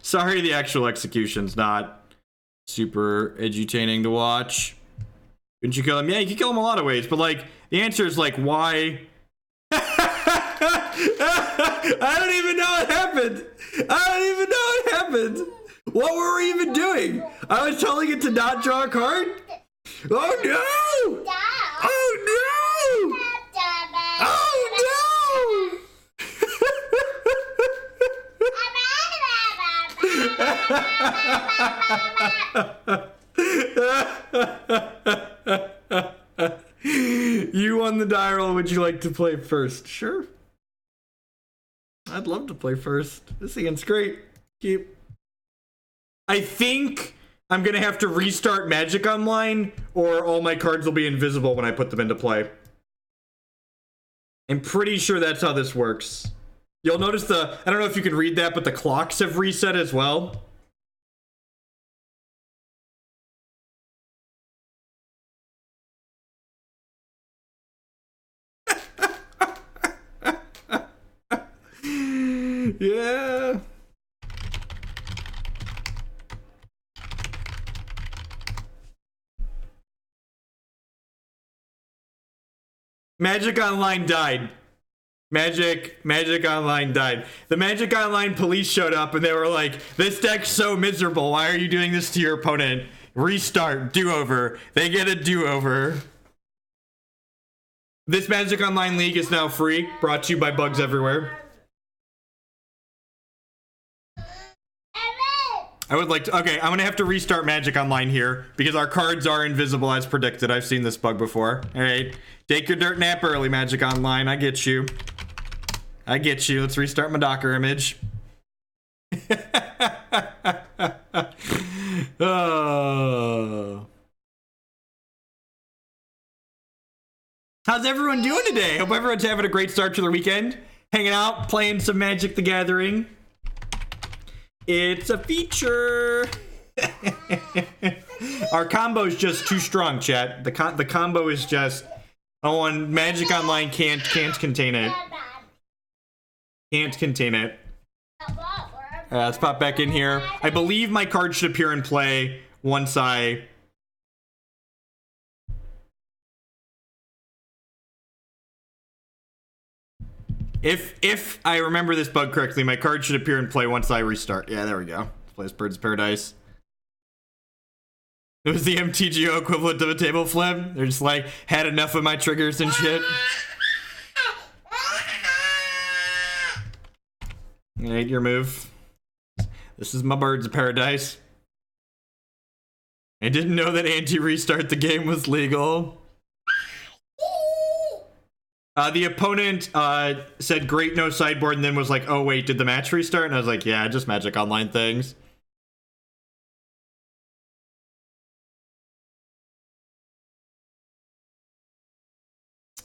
Sorry, the actual execution's not super edutaining to watch. Couldn't you kill him? Yeah, you can kill him a lot of ways, but like the answer is like why? I don't even know what happened. I don't even know what happened. What were we even doing? I was telling it to not draw a card? Oh no! Oh no! Oh no! You won the die roll. Would you like to play first? Sure. I'd love to play first. This hand's great. Keep. I think I'm gonna have to restart Magic Online, or all my cards will be invisible when I put them into play. I'm pretty sure that's how this works. You'll notice I don't know if you can read that, but the clocks have reset as well. Yeah. Magic Online died. Magic Online died. The Magic Online police showed up and they were like, this deck's so miserable. Why are you doing this to your opponent? Restart, do-over. They get a do-over. This Magic Online League is now free, brought to you by Bugs Everywhere. I would like to, okay, I'm gonna have to restart Magic Online here because our cards are invisible as predicted. I've seen this bug before. All right, take your dirt nap early, Magic Online. I get you. I get you. Let's restart my Docker image. Oh. How's everyone doing today? Hope everyone's having a great start to their weekend. Hanging out, playing some Magic the Gathering. It's a feature. Our combo is just too strong, chat. The combo is just, oh, and Magic Online can't contain it. Can't contain it. Let's pop back in here. I believe my card should appear in play once I... If I remember this bug correctly, my card should appear in play once I restart. Yeah, there we go. Let's play this Bird's Paradise. It was the MTGO equivalent of a table flip. They're just like, had enough of my triggers and shit. Alright, your move. This is my Bird's Paradise. I didn't know that anti-restart the game was legal. The opponent said great, no sideboard, and then was like, oh wait, did the match restart? And I was like, yeah, just Magic Online things.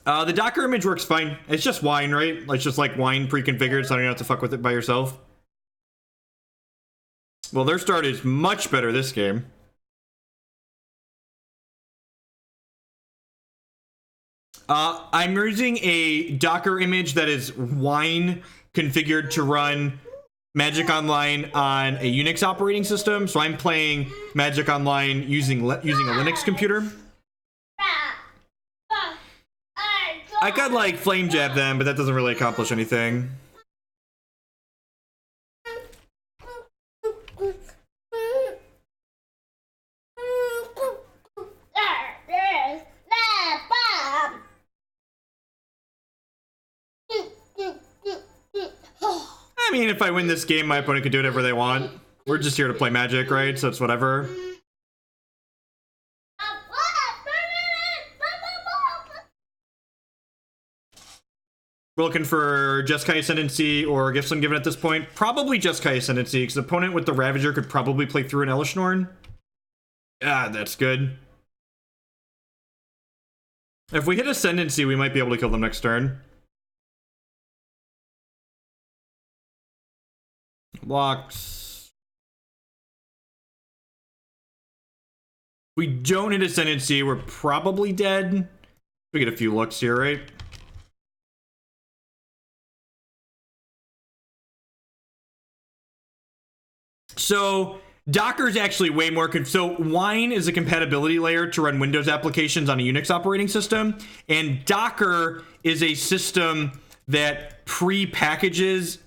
The Docker image works fine. It's just wine, right? It's just like wine pre-configured, so you don't have to fuck with it by yourself. Well, their start is much better this game. I'm using a Docker image that is wine configured to run Magic Online on a Unix operating system. So I'm playing Magic Online using a Linux computer. I could like flame jab them, but that doesn't really accomplish anything. I mean, if I win this game, my opponent can do whatever they want. We're just here to play Magic, right? So it's whatever. We're looking for Jeskai Ascendancy or Gifts Ungiven at this point. Probably Jeskai Ascendancy, because the opponent with the Ravager could probably play through an Elesh Norn. Ah, that's good. If we hit Ascendancy, we might be able to kill them next turn. Blocks. We don't hit Ascendancy, we're probably dead. We get a few looks here, right? So Docker is actually way more. So Wine is a compatibility layer to run Windows applications on a Unix operating system, and Docker is a system that pre-packages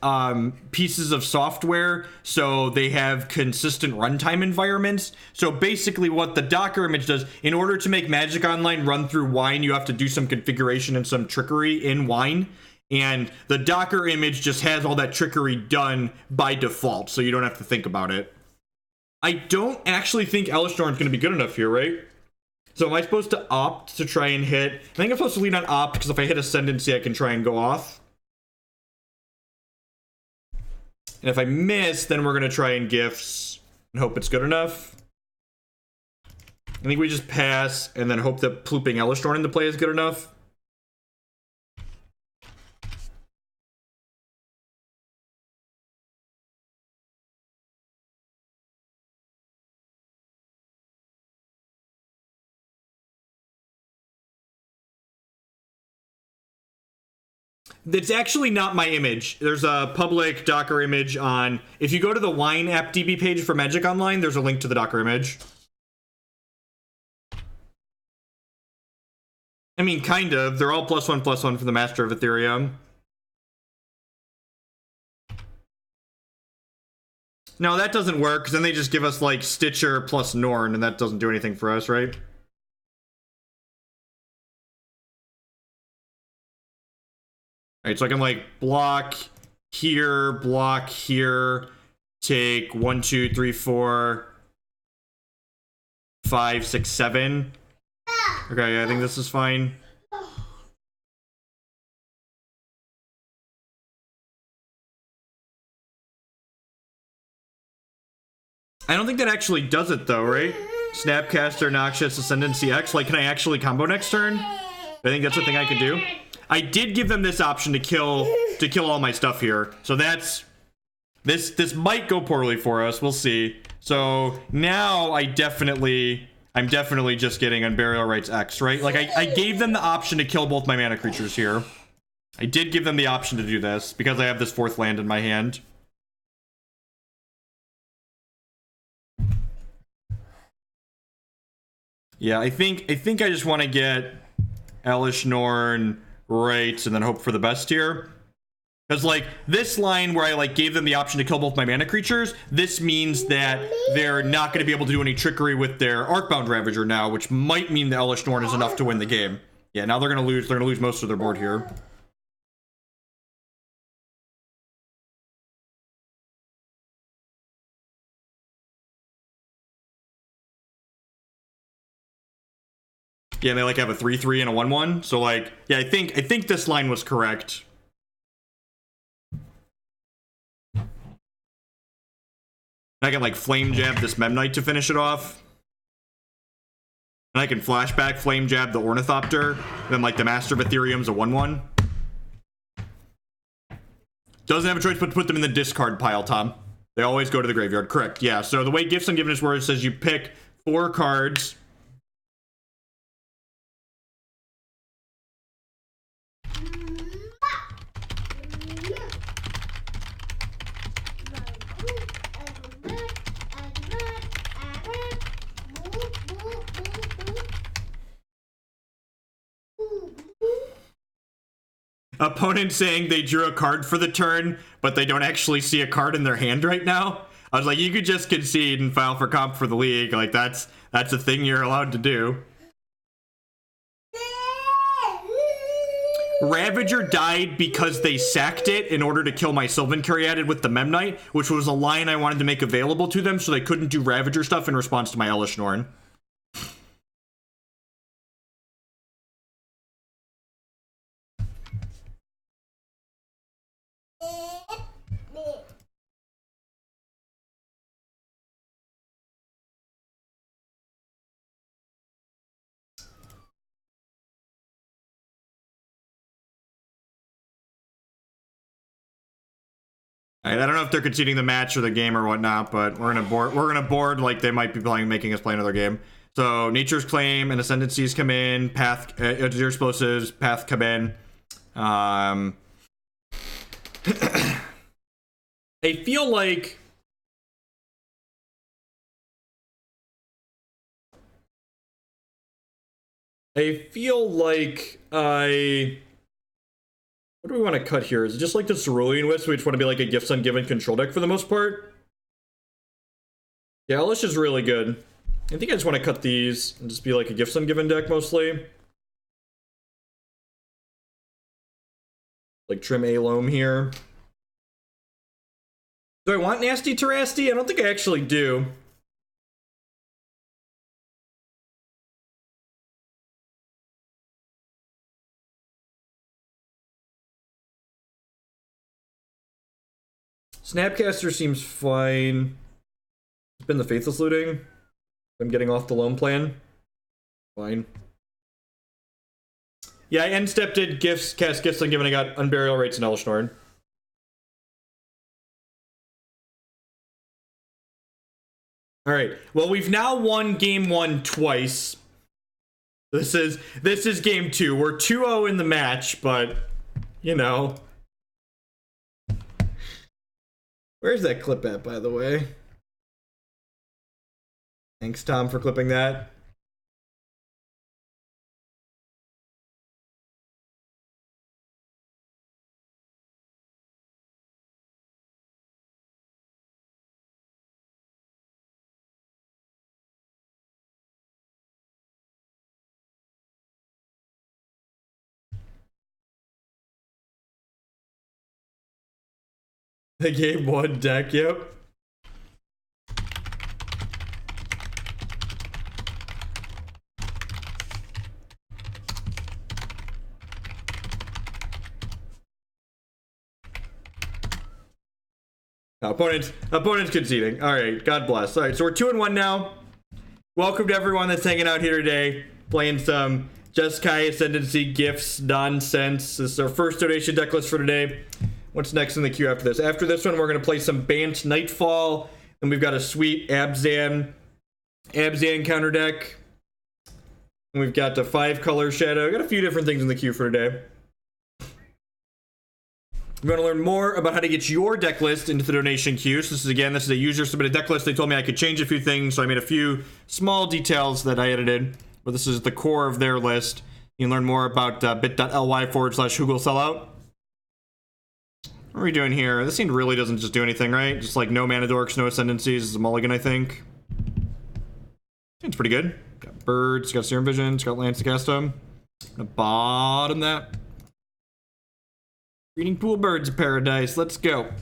pieces of software so they have consistent runtime environments. So basically what the Docker image does, in order to make Magic Online run through Wine, you have to do some configuration and some trickery in Wine. And the Docker image just has all that trickery done by default, so you don't have to think about it. I don't actually think Elesh Norn is going to be good enough here, right? So am I supposed to opt to try and hit... I think I'm supposed to lead on opt, because if I hit Ascendancy, I can try and go off. And if I miss, then we're going to try and Gifts and hope it's good enough. I think we just pass and then hope that plooping Elesh Norn into play is good enough. It's actually not my image. There's a public Docker image on... If you go to the Wine app DB page for Magic Online, there's a link to the Docker image. I mean, kind of. They're all +1/+1 for the Master of Ethereum. No, that doesn't work, because then they just give us, like, Stitcher plus Norn, and that doesn't do anything for us, right? Alright, so I can, like, block here, take 1, 2, 3, 4, 5, 6, 7. Okay, I think this is fine. I don't think that actually does it, though, right? Snapcaster, Noxious, Ascendancy X. Like, can I actually combo next turn? I think that's the thing I can do. I did give them this option to kill all my stuff here. So that's... This might go poorly for us. We'll see. So now I'm definitely just getting Unburial Rites X, right? Like, I gave them the option to kill both my mana creatures here. I did give them the option to do this because I have this 4th land in my hand. Yeah, I think I just want to get Elesh Norn right and then hope for the best here. Because, like, this line where I, like, gave them the option to kill both my mana creatures, this means that they're not going to be able to do any trickery with their Arcbound Ravager now, which might mean the Elesh Norn is enough to win the game. Yeah, now they're going to lose. They're going to lose most of their board here. Yeah, they, like, have a 3/3 and a 1/1. So, like, yeah, I think this line was correct. I can, like, Flame Jab this Memnite to finish it off. And I can Flashback Flame Jab the Ornithopter. Then, like, the Master of Ethereum's a 1/1. Doesn't have a choice but to put them in the discard pile, Tom. They always go to the graveyard. Correct, yeah. So the way Gifts Ungiven is where it says you pick 4 cards. Opponent saying they drew a card for the turn, but they don't actually see a card in their hand right now. I was like, you could just concede and file for comp for the league. Like, that's a thing you're allowed to do. Ravager died because they sacked it in order to kill my Sylvan Caryatid with the Memnite, which was a line I wanted to make available to them so they couldn't do Ravager stuff in response to my Elesh Norn. I don't know if they're conceding the match or the game or whatnot, but we're gonna board like they might be making us play another game. So Nature's Claim and Ascendancies come in, Path, Deer Explosives, Path come in. I feel like I feel like I... What do we want to cut here? Is it just like the Cerulean Wisps? We just want to be like a Gifts Ungiven control deck for the most part? Yeah, Elesh is really good. I think I just want to cut these and just be like a Gifts Ungiven deck mostly. Like trim a Loam here. Do I want Nasty Terastodon? I don't think I actually do. Snapcaster seems fine. It's been the Faithless Looting. I'm getting off the Loam plan. Fine. Yeah, I end-stepped it, cast Gifts Ungiven, I got Unburial Rites and Elesh Norn. Alright, well we've now won game 1 twice. This is game 2. We're 2-0 in the match, but, you know. Where's that clip at, by the way? Thanks, Tom, for clipping that. The game 1 deck, yep. Opponent's conceding. All right, God bless. All right, so we're 2-1 now. Welcome to everyone that's hanging out here today, playing some Jeskai Ascendancy Gifts nonsense. This is our first donation deck list for today. What's next in the queue after this? After this one, we're going to play some Bant Nightfall, and we've got a sweet Abzan counter deck. And we've got the 5-color Shadow. We've got a few different things in the queue for today. We're going to learn more about how to get your deck list into the donation queue. So this is a user submitted deck list. They told me I could change a few things, so I made a few small details that I edited. But this is the core of their list. You can learn more about bit.ly/Hoogle Sellout. What are we doing here? This scene really doesn't just do anything, right? Just like no mana dorks, no ascendancies. This is a mulligan, I think. It's pretty good. Got birds, got Serum Visions, got lands to cast them. Gonna bottom that. Breeding pool birds of paradise. Let's go.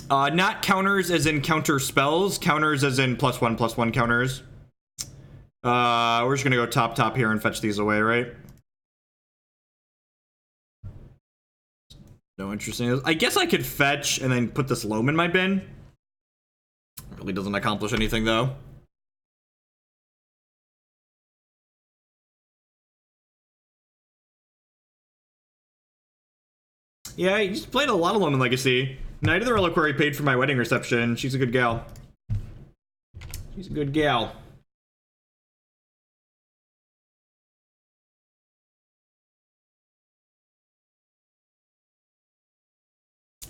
Not counters as in counter spells. Counters as in +1/+1 counters. We're just gonna go top here and fetch these away, right? No interesting. I guess I could fetch and then put this Loam in my bin. Really doesn't accomplish anything though. Yeah, you just played a lot of Loam in Legacy. Knight of the Reliquary paid for my wedding reception. She's a good gal. She's a good gal.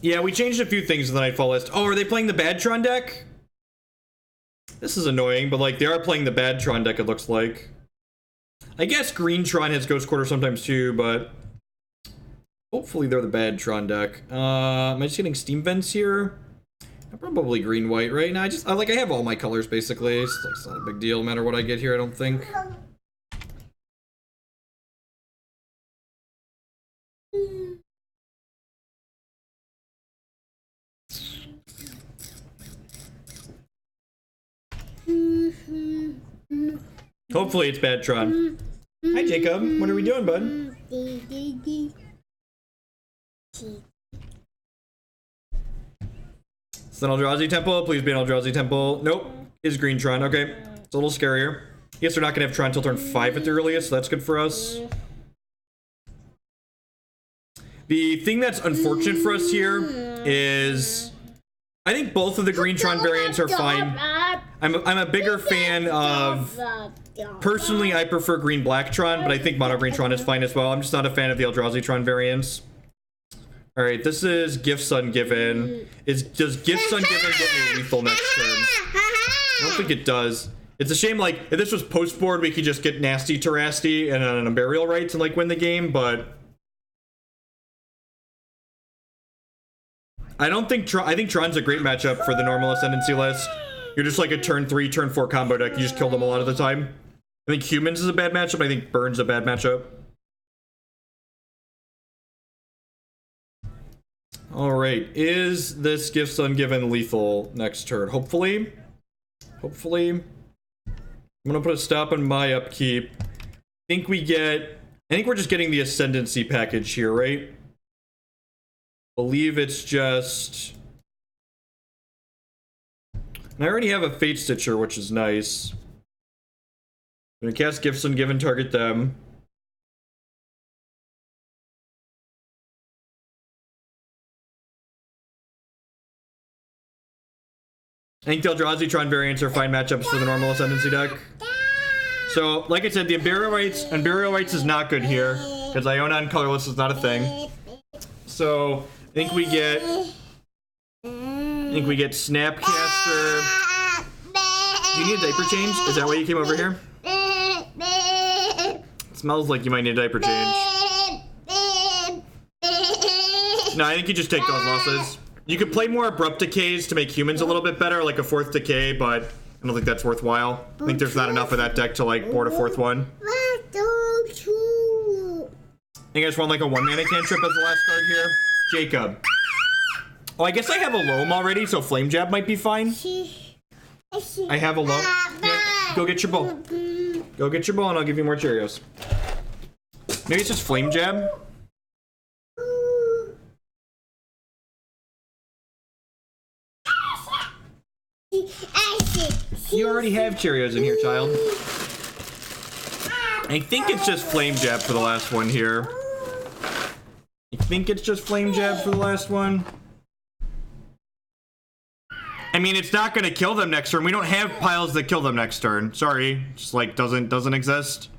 Yeah, we changed a few things in the Nightfall list. Oh, are they playing the Badtron deck? This is annoying, but like they are playing the Badtron deck, it looks like. I guess Greentron has Ghost Quarter sometimes too, but hopefully they're the Badtron deck. Am I just getting Steam Vents here? I'm probably green-white, right? Now I have all my colors basically. It's not a big deal no matter what I get here, I don't think. Hopefully it's Badtron. Hi Jacob, what are we doing, bud? It's an Eldrazi Temple, please be an Eldrazi Temple. Nope, is Greentron, okay. It's a little scarier. I guess they're not gonna have Tron until turn 5 at the earliest, so that's good for us. The thing that's unfortunate for us here is I think both of the Greentron variants are fine. I'm a bigger fan of... Personally, I prefer Green Blacktron, but I think Mono Greentron is fine as well. I'm just not a fan of the Eldrazi Tron variants. All right, this is Gifts Ungiven. Does Gifts Ungiven get me lethal next turn? I don't think it does. It's a shame, like, if this was post-board, we could just get nasty Terastodon and an Unburial Rites and, like, win the game, but... I think Tron's a great matchup for the normal Ascendancy list. You're just like a turn 3, turn 4 combo deck. You just kill them a lot of the time. I think Humans is a bad matchup. I think Burn's a bad matchup. Alright, is this Gifts Ungiven lethal next turn? Hopefully. Hopefully. I'm gonna put a stop on my upkeep. I think we're just getting the Ascendancy package here, right? Believe it's just... And I already have a Fatestitcher, which is nice. I'm gonna cast Gifts Ungiven, target them. I think the Eldrazi Tron variants are fine matchups for the normal Ascendancy deck. So, like I said, the Unburial Rites is not good here, because Iona and Colorless is not a thing. So, I think we get Snapcaster. Do you need a diaper change? Is that why you came over here? It smells like you might need a diaper change. No, I think you just take those losses. You could play more Abrupt Decays to make Humans a little bit better, like a 4th Decay, but I don't think that's worthwhile. I think there's not enough of that deck to, like, board a 4th one. I think I just want, like, a 1-mana cantrip as the last card here. Jacob. Oh, I guess I have a Loam already, so Flame Jab might be fine. I have a Loam. Yeah, go get your bowl. Go get your bowl and I'll give you more Cheerios. Maybe it's just Flame Jab. You already have Cheerios in here, child. I think it's just Flame Jab for the last one here. I think it's just Flame Jab for the last one. I mean, it's not gonna kill them next turn. We don't have piles that kill them next turn. Sorry, just like doesn't exist.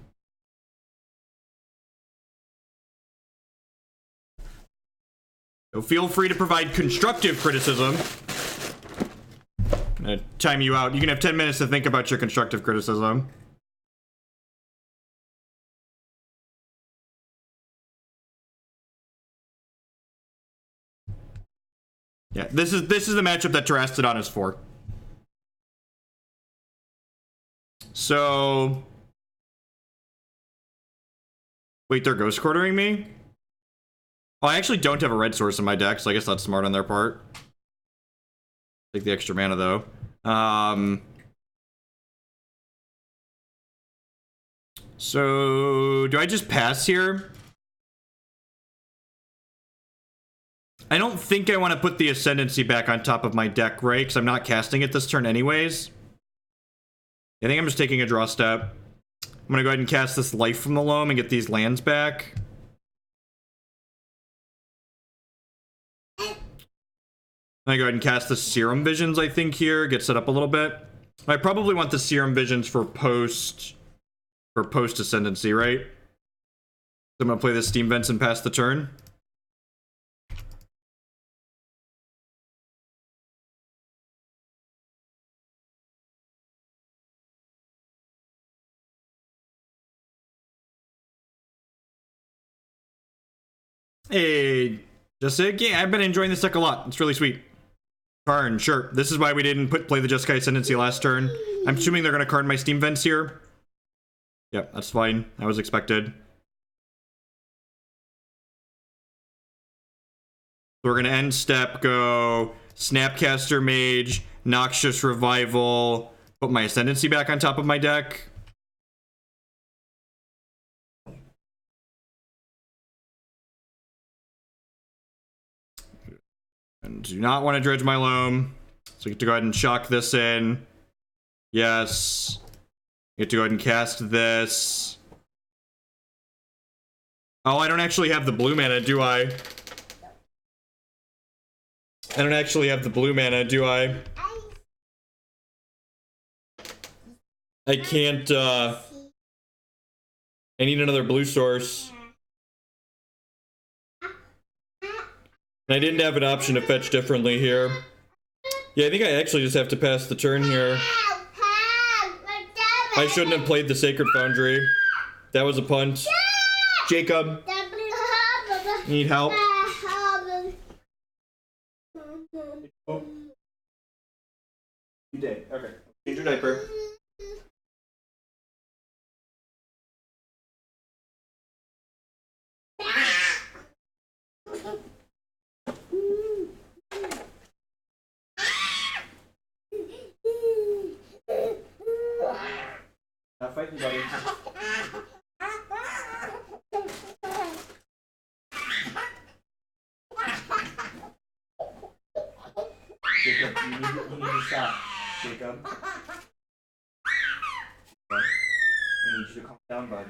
So feel free to provide constructive criticism. I'm gonna time you out. You can have 10 minutes to think about your constructive criticism. Yeah, this is the matchup that Terastodon is for. So, wait, they're ghost quartering me? Oh, I actually don't have a red source in my deck, so I guess that's smart on their part. Take the extra mana though. So do I just pass here? I don't think I want to put the Ascendancy back on top of my deck, right? Because I'm not casting it this turn anyways. I think I'm just taking a draw step. I'm going to go ahead and cast this Life from the Loam and get these lands back. I'm going to go ahead and cast the Serum Visions, I think, here. Get set up a little bit. I probably want the Serum Visions for post Ascendancy, right? So I'm going to play this Steam Vents and pass the turn. Hey, Jessica, yeah, I've been enjoying this deck a lot. It's really sweet. Karn, sure. This is why we didn't play the Jeskai Ascendancy last turn. I'm assuming they're going to card my Steam Vents here. Yep, that's fine. That was expected. So we're going to end step, go Snapcaster Mage, Noxious Revival, put my Ascendancy back on top of my deck. And do not want to dredge my Loam. So you get to go ahead and shock this in. Yes. You get to go ahead and cast this. Oh, I don't actually have the blue mana, do I? I don't actually have the blue mana, do I? I can't, I need another blue source. I didn't have an option to fetch differently here. Yeah, I think I actually just have to pass the turn here. I shouldn't have played the Sacred Foundry. That was a punt. Jacob, need help? Oh. You did. Okay. Change your diaper. Not fighting, buddy. Jacob, you need to stop. Jacob. I need you to calm down, bud.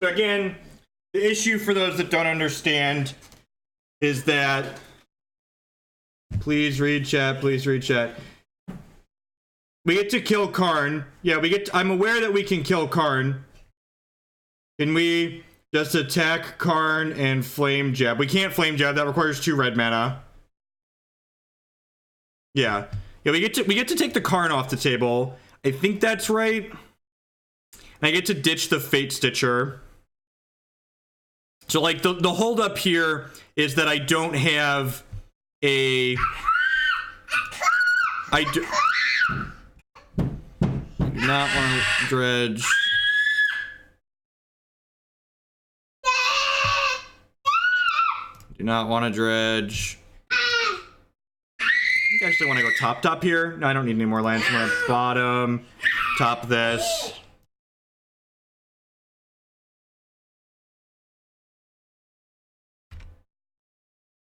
So again, the issue for those that don't understand is that, please read chat, please read chat. We get to kill Karn. Yeah, I'm aware that we can kill Karn. Can we just attack Karn and flame jab? We can't flame jab, that requires 2 red mana. Yeah. Yeah, we get to take the Karn off the table. I think that's right. And I get to ditch the Fatestitcher. So, like, the hold up here is that I don't have a... I do not want to dredge. Do not want to dredge. I think I actually want to go top here. No, I don't need any more lands. I'm going to bottom, top this.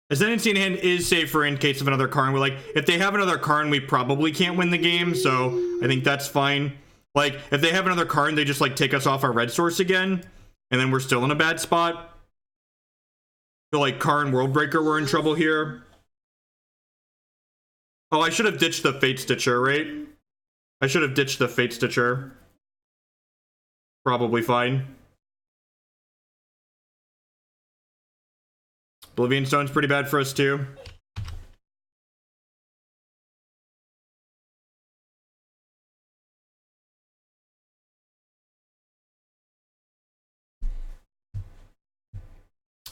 Ascendancy in hand is safer in case of another Karn. We're like, if they have another Karn, we probably can't win the game, so I think that's fine. Like, if they have another Karn, they just, like, take us off our red source again, and then we're still in a bad spot. So, like, Karn Worldbreaker, we're in trouble here. Oh, I should have ditched the Fatestitcher, right? I should have ditched the Fatestitcher. Probably fine. Oblivion Stone's pretty bad for us too.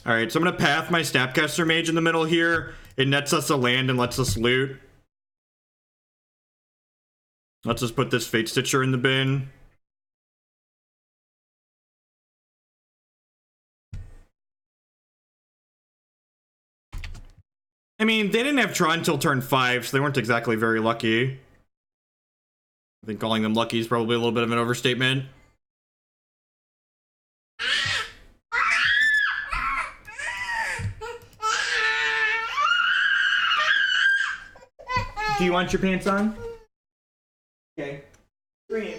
Alright, so I'm gonna path my Snapcaster Mage in the middle here. It nets us a land and lets us loot. Let's just put this Fatestitcher in the bin. I mean, they didn't have Tron until turn 5, so they weren't exactly very lucky. I think calling them lucky is probably a little bit of an overstatement. Do you want your pants on? Okay. Scream.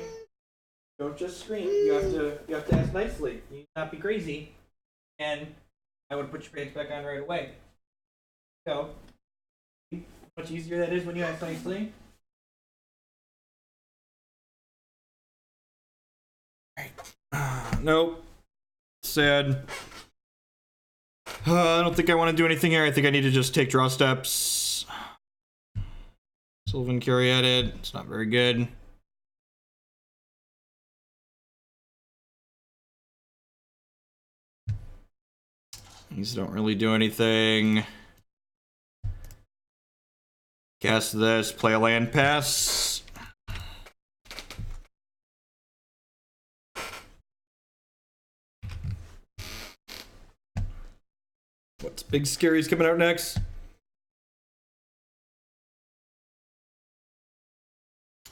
Don't just scream. You have to ask nicely. You need not be crazy. And I would put your pants back on right away. So, how much easier that is when you act nicely. Nope. Sad. I don't think I want to do anything here. I think I need to just take draw steps. Sylvan Caryatid. It's not very good. These don't really do anything. Cast this, play a land pass. What's big scary's coming out next?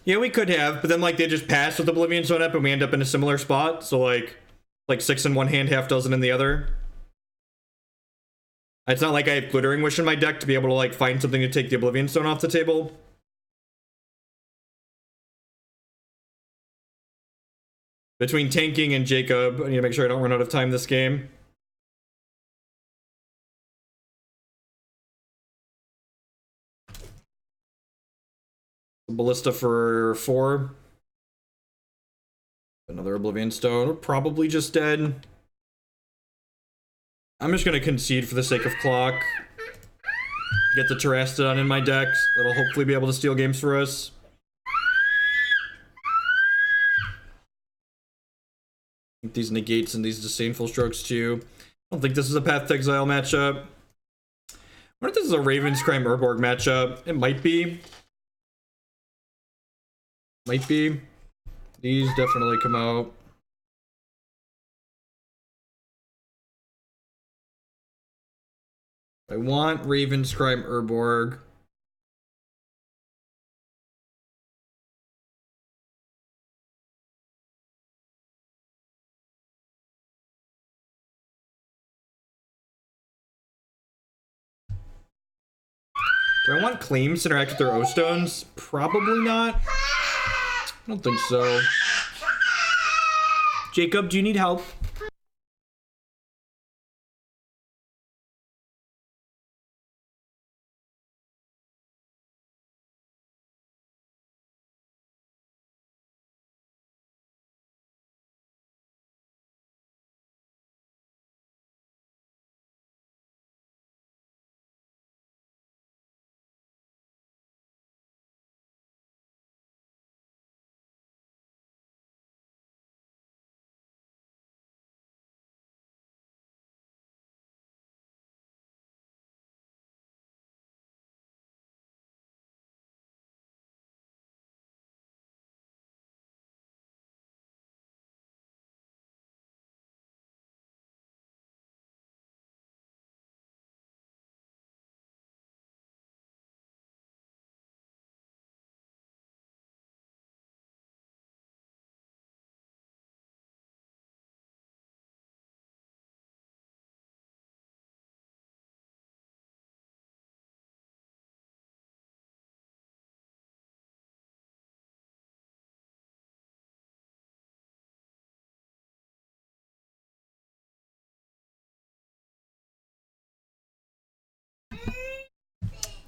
Yeah, we could have, but then like they just pass with Oblivion Zone up and we end up in a similar spot. So like 6 in one hand, half dozen in the other. It's not like I have Glittering Wish in my deck to be able to like find something to take the Oblivion Stone off the table. Between tanking and Jacob, I need to make sure I don't run out of time this game. Ballista for 4. Another Oblivion Stone. We're probably just dead. I'm just going to concede for the sake of clock. Get the Terastodon in my deck. That'll hopefully be able to steal games for us. These negates and these Disdainful Strokes too. I don't think this is a Path to Exile matchup. I wonder if this is a Ravenscrime Urborg matchup. It might be. Might be. These definitely come out. I want Ravenscrime Urborg. Do I want claims to interact with their O-Stones? Probably not. I don't think so. Jacob, do you need help?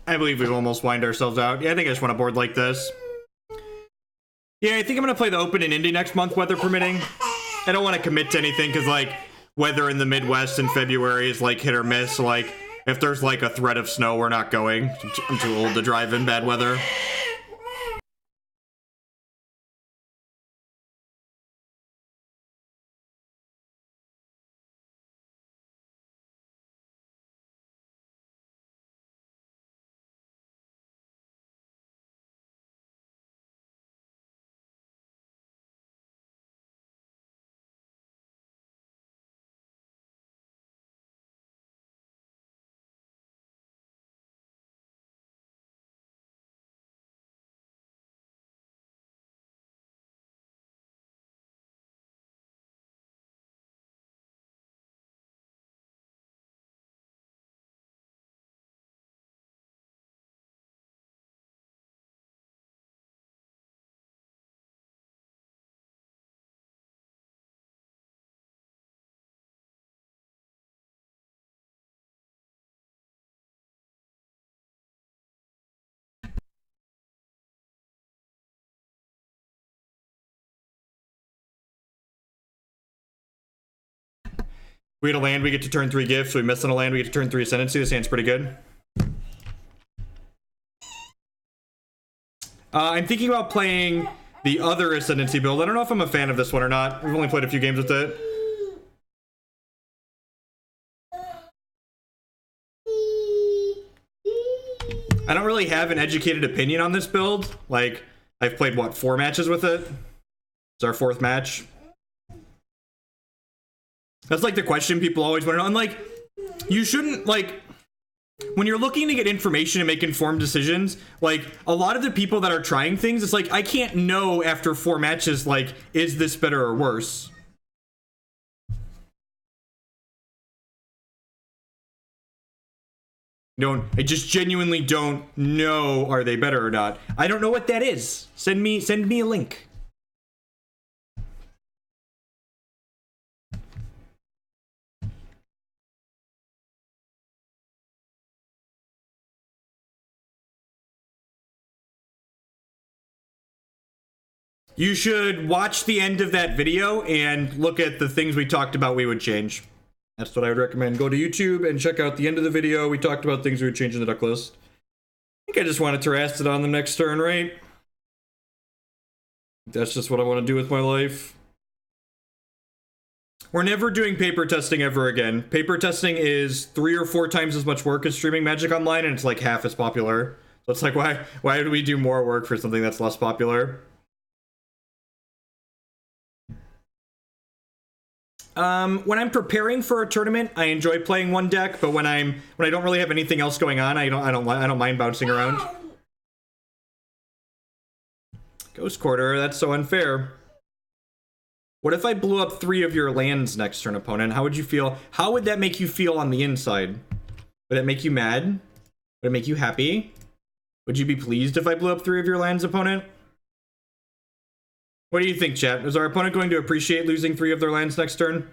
I believe we've almost wined ourselves out. Yeah, I think I just want a board like this. Yeah, I think I'm going to play the Open in Indy next month, weather permitting. I don't want to commit to anything because, like, weather in the Midwest in February is, like, hit or miss. Like, if there's, like, a threat of snow, we're not going. I'm too old to drive in bad weather. We had a land, we get to turn 3 Gifts. We miss on a land, we get to turn 3 Ascendancy. This hand's pretty good. I'm thinking about playing the other Ascendancy build. I don't know if I'm a fan of this one or not. We've only played a few games with it. I don't really have an educated opinion on this build. Like, I've played, what, 4 matches with it? It's our 4th match. That's like the question people always want to know. And like, you shouldn't, like, when you're looking to get information and make informed decisions, like a lot of the people that are trying things, it's like I can't know after 4 matches, like, is this better or worse? I just genuinely don't know, are they better or not? I don't know what that is. Send me a link. You should watch the end of that video and look at the things we talked about we would change. That's what I would recommend. Go to YouTube and check out the end of the video. We talked about things we would change in the deck list. I think I just wanted to Terastodon the next turn, right? That's just what I want to do with my life. We're never doing paper testing ever again. Paper testing is 3 or 4 times as much work as streaming Magic Online, and it's like half as popular. So it's like, why do we do more work for something that's less popular? When I'm preparing for a tournament, I enjoy playing one deck, but when I don't really have anything else going on, I don't mind bouncing around. Ghost Quarter, that's so unfair. What if I blew up 3 of your lands next turn, opponent? How would you feel? How would that make you feel on the inside? Would it make you mad? Would it make you happy? Would you be pleased if I blew up 3 of your lands, opponent? What do you think, chat? Is our opponent going to appreciate losing 3 of their lands next turn?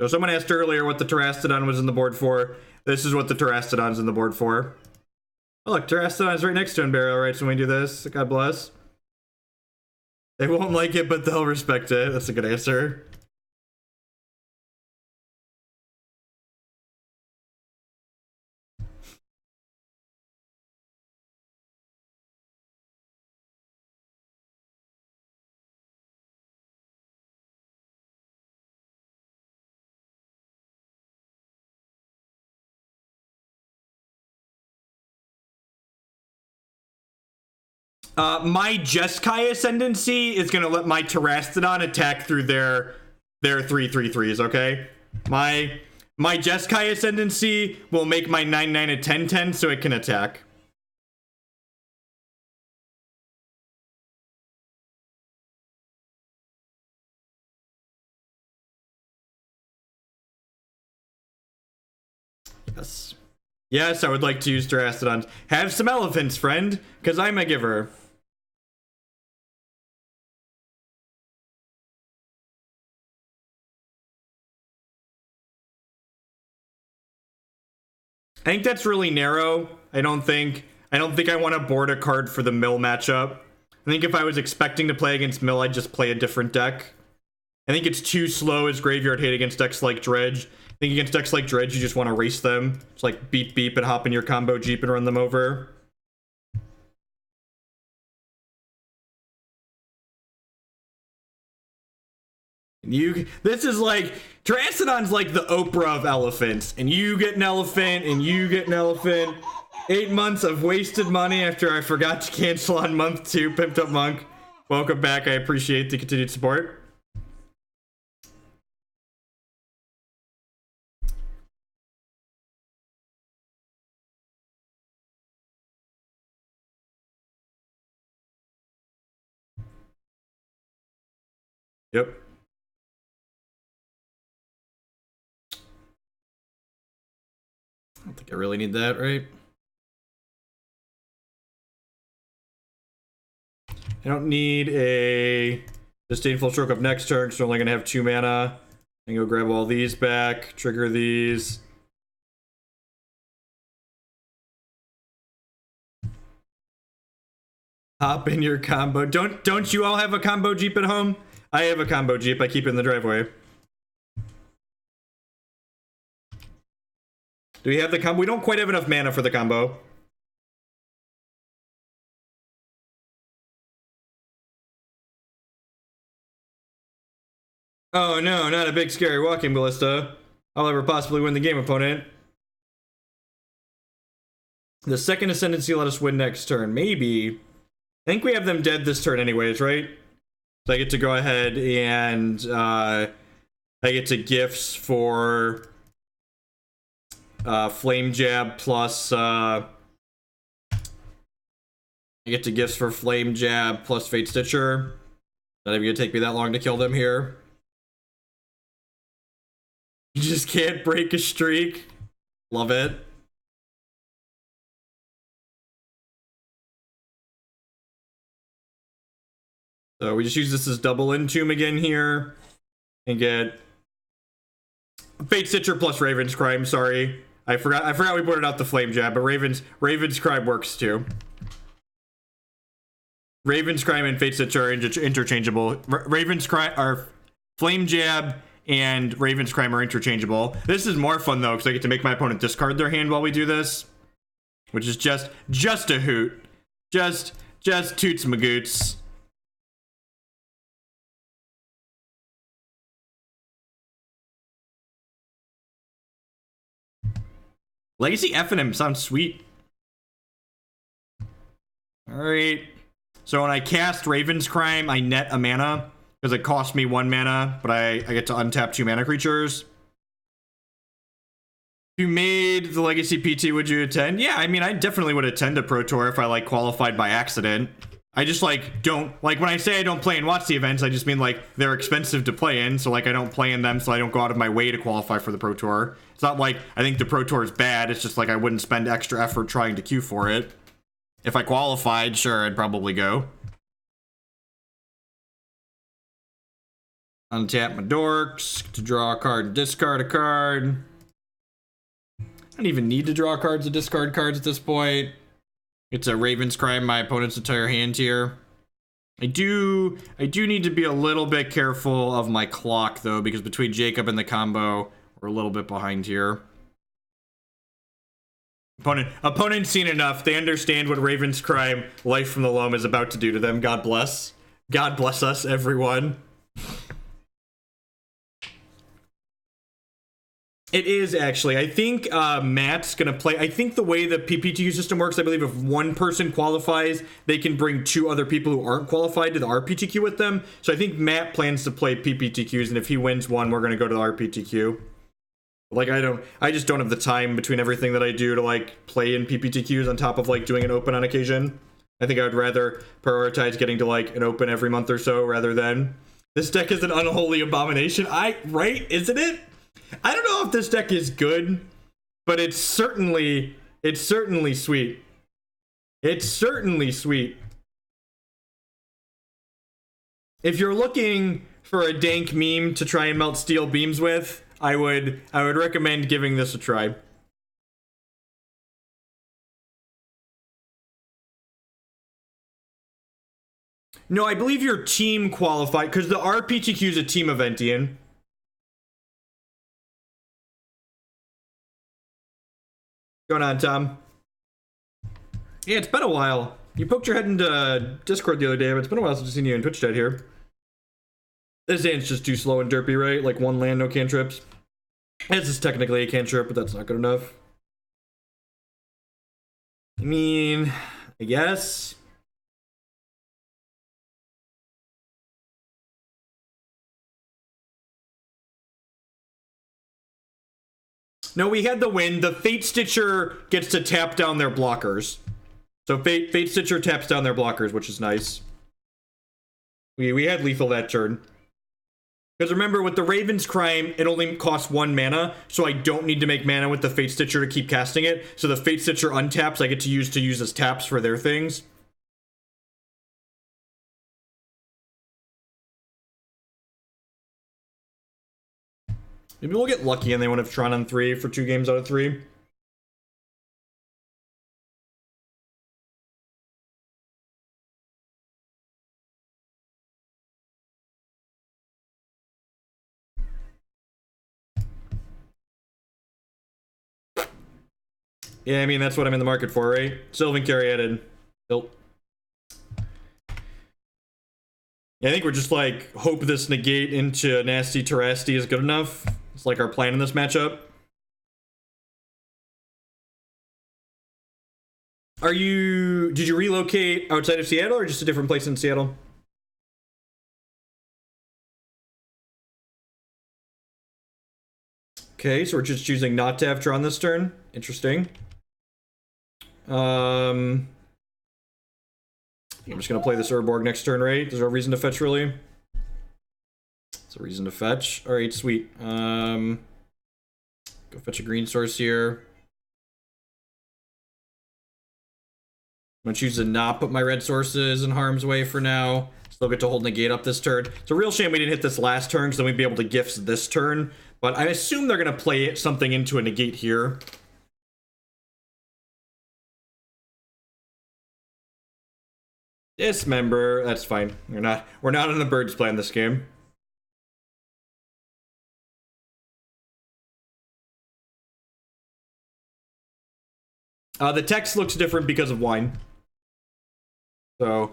So someone asked earlier what the Terastodon was in the board for. This is what the Terastodon's in the board for. Oh, look, Terastodon's right next to Unburial Rites when we do this. God bless. They won't like it, but they'll respect it. That's a good answer. My Jeskai Ascendancy is gonna let my Terastodon attack through their 3/3/3s, okay? My Jeskai Ascendancy will make my 9/9 a 10/10 so it can attack. Yes. Yes, I would like to use Terastodons. Have some elephants, friend, because I'm a giver. I think that's really narrow. I don't think I want to board a card for the mill matchup. I think if I was expecting to play against mill, I'd just play a different deck. I think it's too slow as graveyard hate against decks like Dredge. I think against decks like Dredge, you just want to race them. It's like beep beep and hop in your combo Jeep and run them over. This is like, Terastodon's like the Oprah of elephants, and you get an elephant, and you get an elephant. 8 months of wasted money after I forgot to cancel on month 2, Pimped Up Monk. Welcome back, I appreciate the continued support. Yep. I don't think I really need that, right? I don't need a Disdainful Stroke up next turn, because we're only going to have 2 mana. And go grab all these back, trigger these. Hop in your combo. Don't you all have a combo Jeep at home? I have a combo Jeep. I keep it in the driveway. Do we have the combo? We don't quite have enough mana for the combo. Oh no, not a big scary walking ballista. I'll ever possibly win the game, opponent. The second Ascendancy let us win next turn. Maybe. I think we have them dead this turn anyways, right? So I get to go ahead and I get to gifts for Flame Jab plus I get to gifts for Flame Jab plus Fatestitcher. Not even gonna take me that long to kill them here. You just can't break a streak. Love it. So we just use this as double Entomb again here. And get Fatestitcher plus Raven's Crime, sorry. I forgot we pointed out the Flame Jab, but Raven's Crime works too. Raven's Crime and Fatestitcher are interchangeable. Raven's Crime are Flame Jab and Raven's Crime are interchangeable. This is more fun though, because I get to make my opponent discard their hand while we do this, which is just a hoot. Just toots my goots. Legacy F&M sounds sweet. Alright. So when I cast Raven's Crime, I net a mana. Because it costs me 1 mana, but I get to untap 2 mana creatures. If you made the Legacy PT, would you attend? Yeah, I mean, I definitely would attend a Pro Tour if I, like, qualified by accident. I just, like, don't... Like, when I say I don't play and watch the events, I just mean, like, they're expensive to play in. So, like, I don't play in them, so I don't go out of my way to qualify for the Pro Tour. It's not like I think the Pro Tour is bad. It's just, like, I wouldn't spend extra effort trying to queue for it. If I qualified, sure, I'd probably go. Untap my dorks to draw a card and discard a card. I don't even need to draw cards and discard cards at this point. It's a Raven's Crime, my opponent's entire hand here. I do need to be a little bit careful of my clock though, because between Jacob and the combo, we're a little bit behind here. Opponent's seen enough. They understand what Raven's Crime, Life from the Loam, is about to do to them. God bless. God bless us, everyone. It is, actually. I think Matt's going to play... I think the way the PPTQ system works, I believe if one person qualifies, they can bring 2 other people who aren't qualified to the RPTQ with them. So I think Matt plans to play PPTQs, and if he wins one, we're going to go to the RPTQ. Like, I just don't have the time between everything that I do to, like, play in PPTQs on top of, like, doing an open on occasion. I think I would rather prioritize getting to, like, an open every month or so rather than... This deck is an unholy abomination. Right? Isn't it? I don't know if this deck is good, but it's certainly sweet. It's certainly sweet. If you're looking for a dank meme to try and melt steel beams with, I would recommend giving this a try. No, I believe your team qualified, because the RPTQ is a team event, Ian. Going on, Tom? Yeah, it's been a while. You poked your head into Discord the other day, but it's been a while since I've seen you in Twitch chat here. This hand's just too slow and derpy, right? Like 1 land, no cantrips. This is technically a cantrip, but that's not good enough. I mean, I guess. No, we had the win. The Fatestitcher gets to tap down their blockers. So Fatestitcher taps down their blockers, which is nice. We had lethal that turn. Because remember, with the Raven's Crime, it only costs 1 mana, so I don't need to make mana with the Fatestitcher to keep casting it. So the Fatestitcher untaps, I get to use as taps for their things. Maybe we'll get lucky and they won't have Tron on 3 for 2 games out of 3. Yeah, I mean, that's what I'm in the market for, right? Sylvan Caryatid. Built. Yeah, I think we're just like, hope this negate into nasty Terastodon is good enough. It's like our plan in this matchup. Did you relocate outside of Seattle or just a different place in Seattle? Okay, so we're just choosing not to have drawn this turn. Interesting. I'm just gonna play this Urborg next turn, right? There's no reason to fetch, really. It's a reason to fetch. All right, sweet. Go fetch a green source here. I'm gonna choose to not put my red sources in harm's way for now. Still get to hold negate up this turn. It's a real shame we didn't hit this last turn, because then we'd be able to gifts this turn. But I assume they're gonna play something into a negate here. Dismember, that's fine. We're not on the birds plan this game. The text looks different because of wine. So,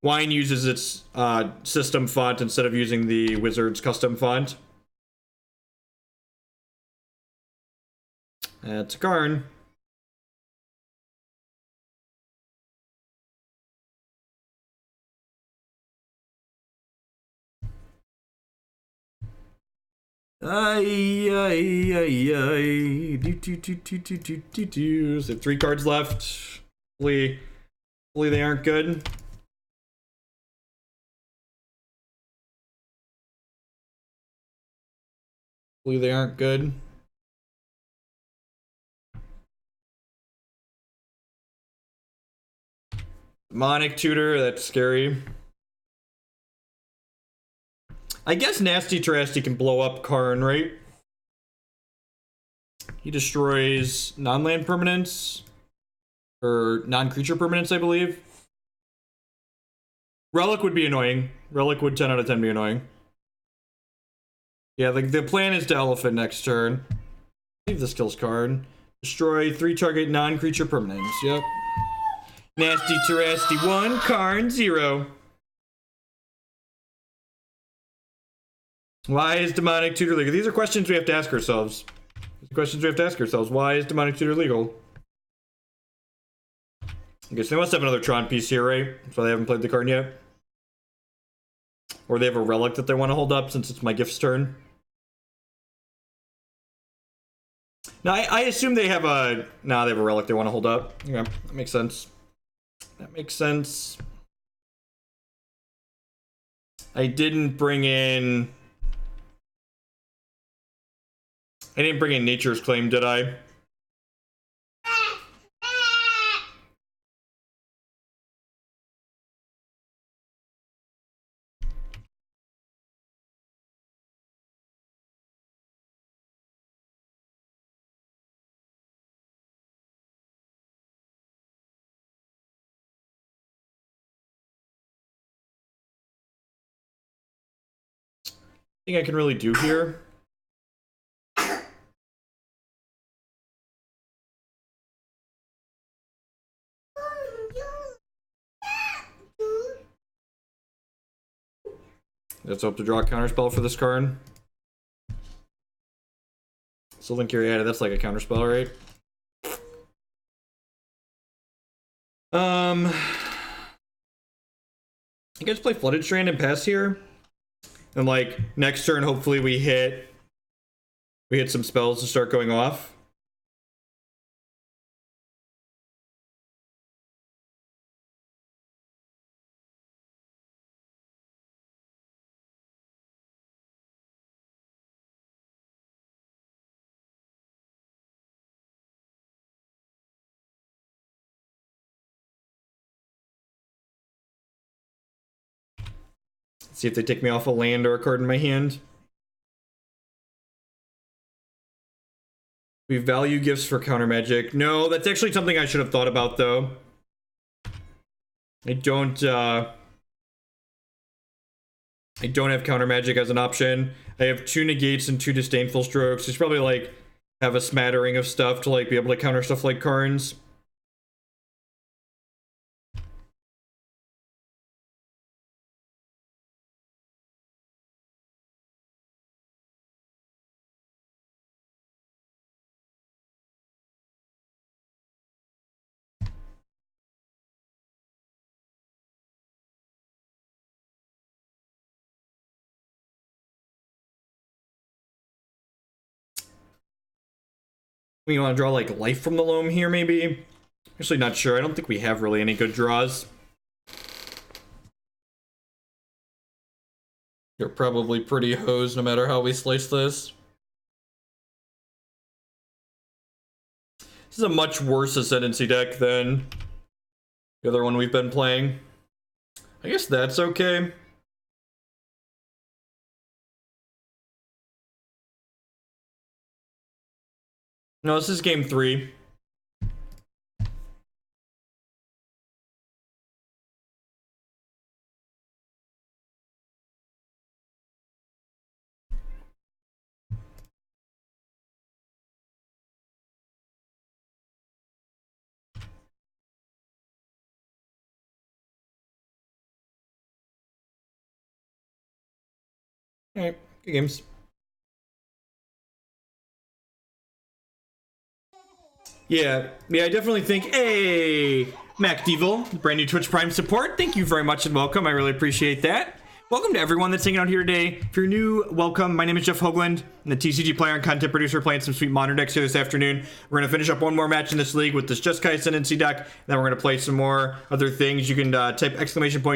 wine uses its system font instead of using the wizard's custom font. That's a Karn. Ay. So 3 cards left. Hopefully they aren't good. Hopefully they aren't good. Demonic Tutor, that's scary. I guess Nasty Terasty can blow up Karn, right? He destroys non-land permanents. Or non-creature permanents, I believe. Relic would be annoying. Relic would 10 out of 10 be annoying. Yeah, the plan is to Elephant next turn. Leave this kills card. Destroy 3 target non-creature permanents. Yep. Nasty Terasty 1, Karn 0. Why is Demonic Tutor legal? These are questions we have to ask ourselves. Why is Demonic Tutor legal? I guess they must have another Tron piece here, right? So they haven't played the card yet. Or they have a relic that they want to hold up since it's my gift's turn. Now, I assume they have a... Nah, they have a relic they want to hold up. Yeah, that makes sense. I didn't bring in Nature's Claim, did I? Thing I can really do here. Let's hope to draw a counterspell for this card. Sylvan Caryatid, that's like a counterspell, right? You guys play Flooded Strand and pass here? And like next turn, hopefully we hit some spells to start going off. Let's see if they take me off a land or a card in my hand. We value gifts for counter magic. No, that's actually something I should have thought about, though. I don't have counter magic as an option. I have 2 negates and 2 disdainful strokes. It's probably like have a smattering of stuff to like be able to counter stuff like Karns. We want to draw like Life from the Loam here, maybe? Actually, not sure. I don't think we have really any good draws. They're probably pretty hosed no matter how we slice this. This is a much worse Ascendancy deck than the other one we've been playing. I guess that's okay. No, this is game 3. Alright, good games. Yeah, I definitely think, hey, Mac Devil, brand new Twitch Prime support. Thank you very much and welcome. I really appreciate that. Welcome to everyone that's hanging out here today. If you're new, welcome. My name is Jeff Hoagland. I'm the TCG player and content producer playing some sweet modern decks here this afternoon. We're going to finish up one more match in this league with this Jeskai Ascendancy deck. Then we're going to play some more other things. You can type !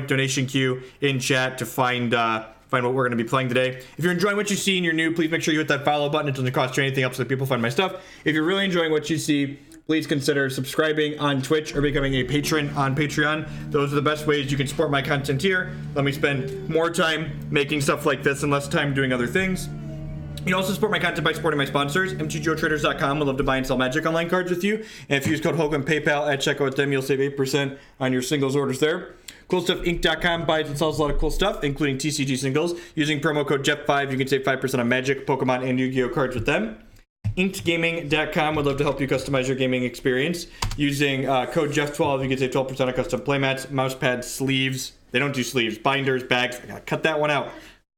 donation queue in chat to find what we're going to be playing today. If you're enjoying what you see and you're new, please make sure you hit that follow button. It doesn't cost you anything, helps so that people find my stuff. If you're really enjoying what you see, please consider subscribing on Twitch or becoming a patron on Patreon. Those are the best ways you can support my content here. Let me spend more time making stuff like this and less time doing other things. You can also support my content by supporting my sponsors. mtgotraders.com would love to buy and sell Magic Online cards with you. And if you use code Hoagland PayPal at checkout with them, you'll save 8% on your singles orders there. CoolStuffInc.com buys and sells a lot of cool stuff, including TCG singles. Using promo code JEF5, you can save 5% on Magic, Pokemon, and Yu-Gi-Oh cards with them. InkedGaming.com would love to help you customize your gaming experience. Using code JEF12, you can save 12% on custom playmats, mouse pads, sleeves. They don't do sleeves. Binders, bags. I gotta cut that one out.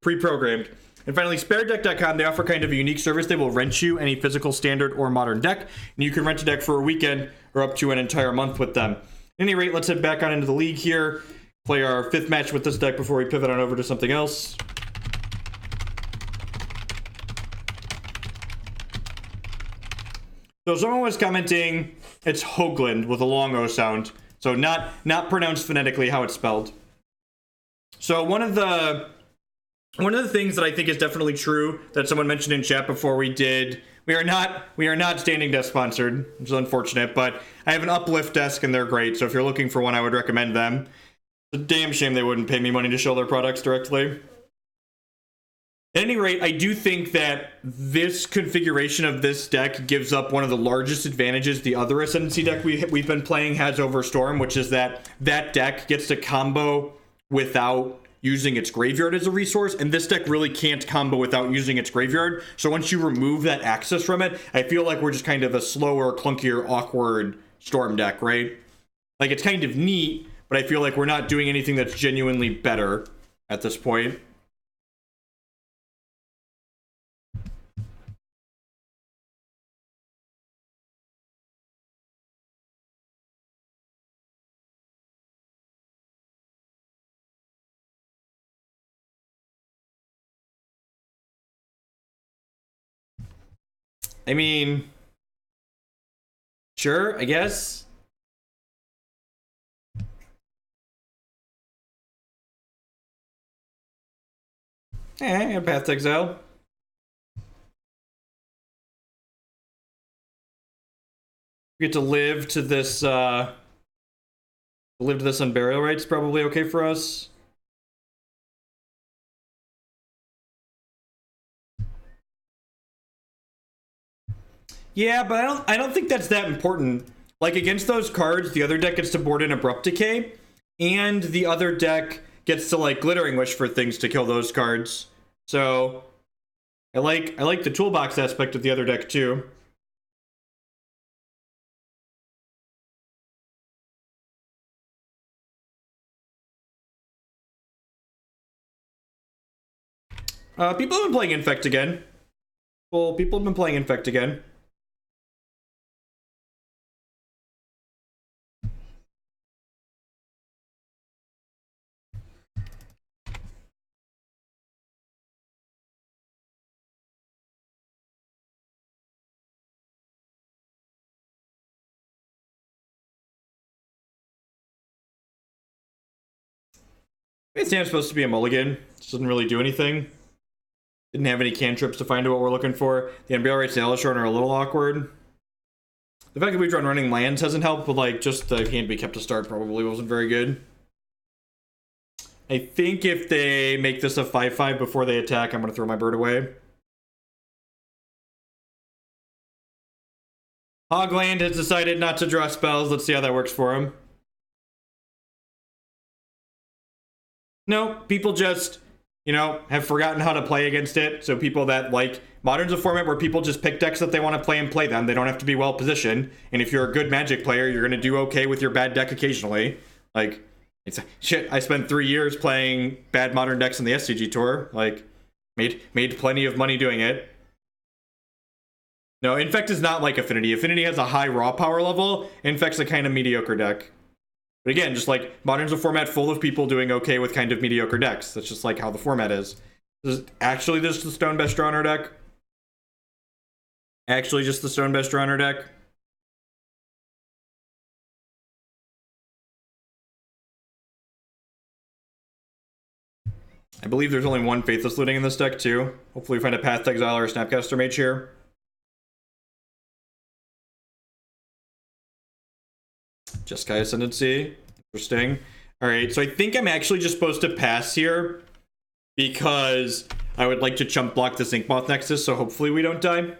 Pre-programmed. And finally, SpareDeck.com. They offer kind of a unique service. They will rent you any physical, standard, or modern deck. And you can rent a deck for a weekend or up to an entire month with them. At any rate, let's head back on into the league here. Play our 5th match with this deck before we pivot on over to something else. So someone was commenting, it's Hoagland with a long O sound. So not pronounced phonetically how it's spelled. So one of the things that I think is definitely true that someone mentioned in chat before we are not Standing Desk sponsored, which is unfortunate, but I have an Uplift desk and they're great. So if you're looking for one, I would recommend them. It's a damn shame they wouldn't pay me money to show their products directly. At any rate, I do think that this configuration of this deck gives up one of the largest advantages the other Ascendancy deck we've been playing has over Storm, which is that deck gets to combo without using its graveyard as a resource, and this deck really can't combo without using its graveyard. So once you remove that access from it, I feel like we're just kind of a slower, clunkier, awkward Storm deck, right? Like, it's kind of neat, but I feel like we're not doing anything that's genuinely better at this point. I mean, sure, I guess. I got Path to Exile. We get to live to this, Unburial Rites, probably okay for us. Yeah, but I don't think that's that important. Like, against those cards, the other deck gets to board in Abrupt Decay, and the other deck gets to, like, Glittering Wish for things to kill those cards. So I like the toolbox aspect of the other deck too. People have been playing Infect again. Well, people have been playing Infect again. It's supposed to be a mulligan. Just doesn't really do anything. Didn't have any cantrips to find what we're looking for. The Unburial Rites and Elesh are a little awkward. The fact that we've drawn running lands hasn't helped, but like just the hand we kept to start probably wasn't very good. I think if they make this a 5/5 before they attack, I'm going to throw my bird away. Hogland has decided not to draw spells. Let's see how that works for him. No, people just, you know, have forgotten how to play against it. So people that like Modern's a format where people just pick decks that they want to play and play them. They don't have to be well positioned. And if you're a good Magic player, you're going to do okay with your bad deck occasionally. Like, it's shit. I spent 3 years playing bad Modern decks in the SCG tour. Like, made plenty of money doing it. No, Infect is not like Affinity. Affinity has a high raw power level. Infect's a kind of mediocre deck. But again, just like Modern's a format full of people doing okay with kind of mediocre decks. That's just like how the format is. This is actually just the Stone Best Draw deck. Actually just the Stone Best Draw deck. I believe there's only one Faithless Looting in this deck too. Hopefully we find a Path to Exile or a Snapcaster Mage here. Jeskai Ascendancy. Interesting. Alright, so I think I'm actually just supposed to pass here because I would like to chump block this Yawgmoth Nexus, so hopefully we don't die.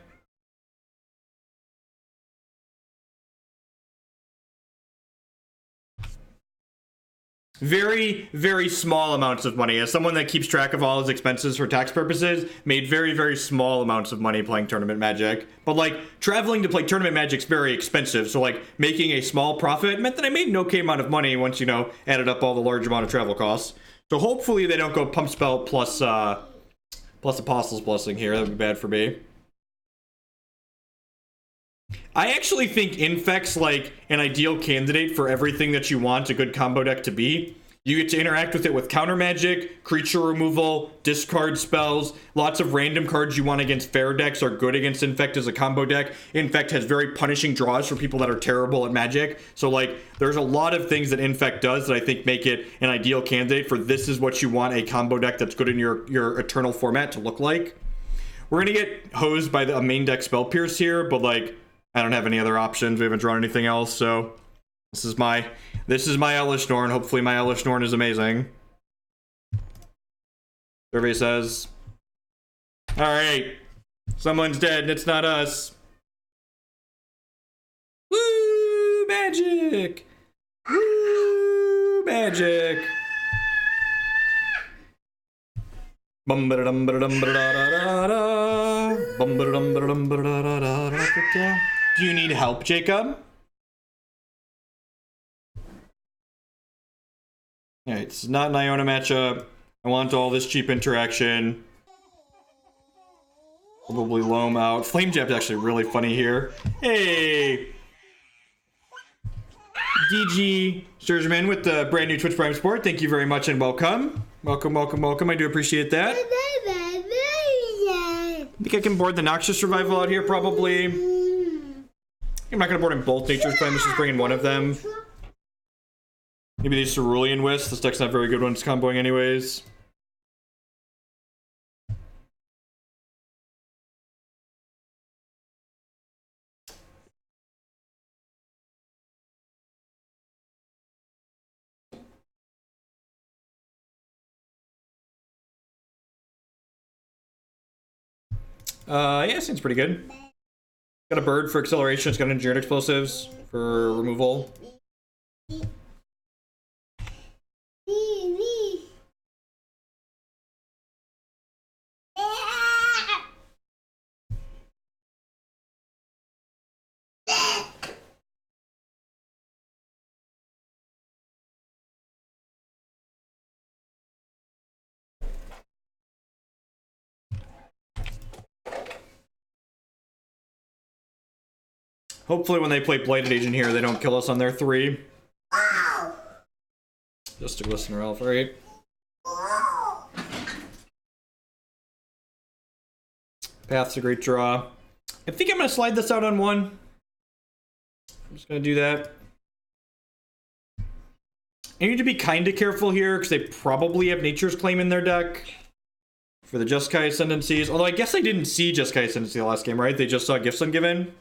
Very, very small amounts of money. As someone that keeps track of all his expenses for tax purposes, made very, very small amounts of money playing Tournament Magic. But like, traveling to play Tournament Magic's very expensive, so like, making a small profit meant that I made an okay amount of money once, you know, added up all the large amount of travel costs. So hopefully they don't go Pump Spell plus Apostle's Blessing here. That would be bad for me. I actually think Infect's like an ideal candidate for everything that you want a good combo deck to be. You get to interact with it with counter magic, creature removal, discard spells. Lots of random cards you want against fair decks are good against Infect as a combo deck. Infect has very punishing draws for people that are terrible at Magic. So like, there's a lot of things that Infect does that I think make it an ideal candidate for this is what you want a combo deck that's good in your Eternal format to look like. We're gonna get hosed by the main deck Spell Pierce here, but like, I don't have any other options. We haven't drawn anything else, so this is my Elesh Norn. Hopefully my Elesh Norn is amazing. Survey says, alright, someone's dead and it's not us. Woo, magic! Woo, magic! Bum ba dum ba dum ba da da. Bum ba dum ba dum ba da da. Do you need help, Jacob? Alright, this is not an Iona matchup. I want all this cheap interaction. Probably Loam out. Flame Jab's actually really funny here. Hey! DG Sturgeman with the brand new Twitch Prime support. Thank you very much and welcome. Welcome, welcome, welcome. I do appreciate that. I think I can board the Noxious Revival out here, probably. I'm not going to board in both Nature's Claim. Let's just bring in one of them. Maybe these Cerulean Wisps. This deck's not very good when it's comboing anyways. Yeah, seems pretty good. Got a bird for acceleration. It's got engineered explosives for removal. Hopefully when they play Blighted Agent here, they don't kill us on their 3. Just a Glistener Elf, alright. Path's a great draw. I think I'm going to slide this out on 1. I'm just going to do that. I need to be kind of careful here because they probably have Nature's Claim in their deck for the Jeskai Ascendancies. Although I guess I didn't see Jeskai Ascendancy the last game, right? They just saw Gifts Ungiven.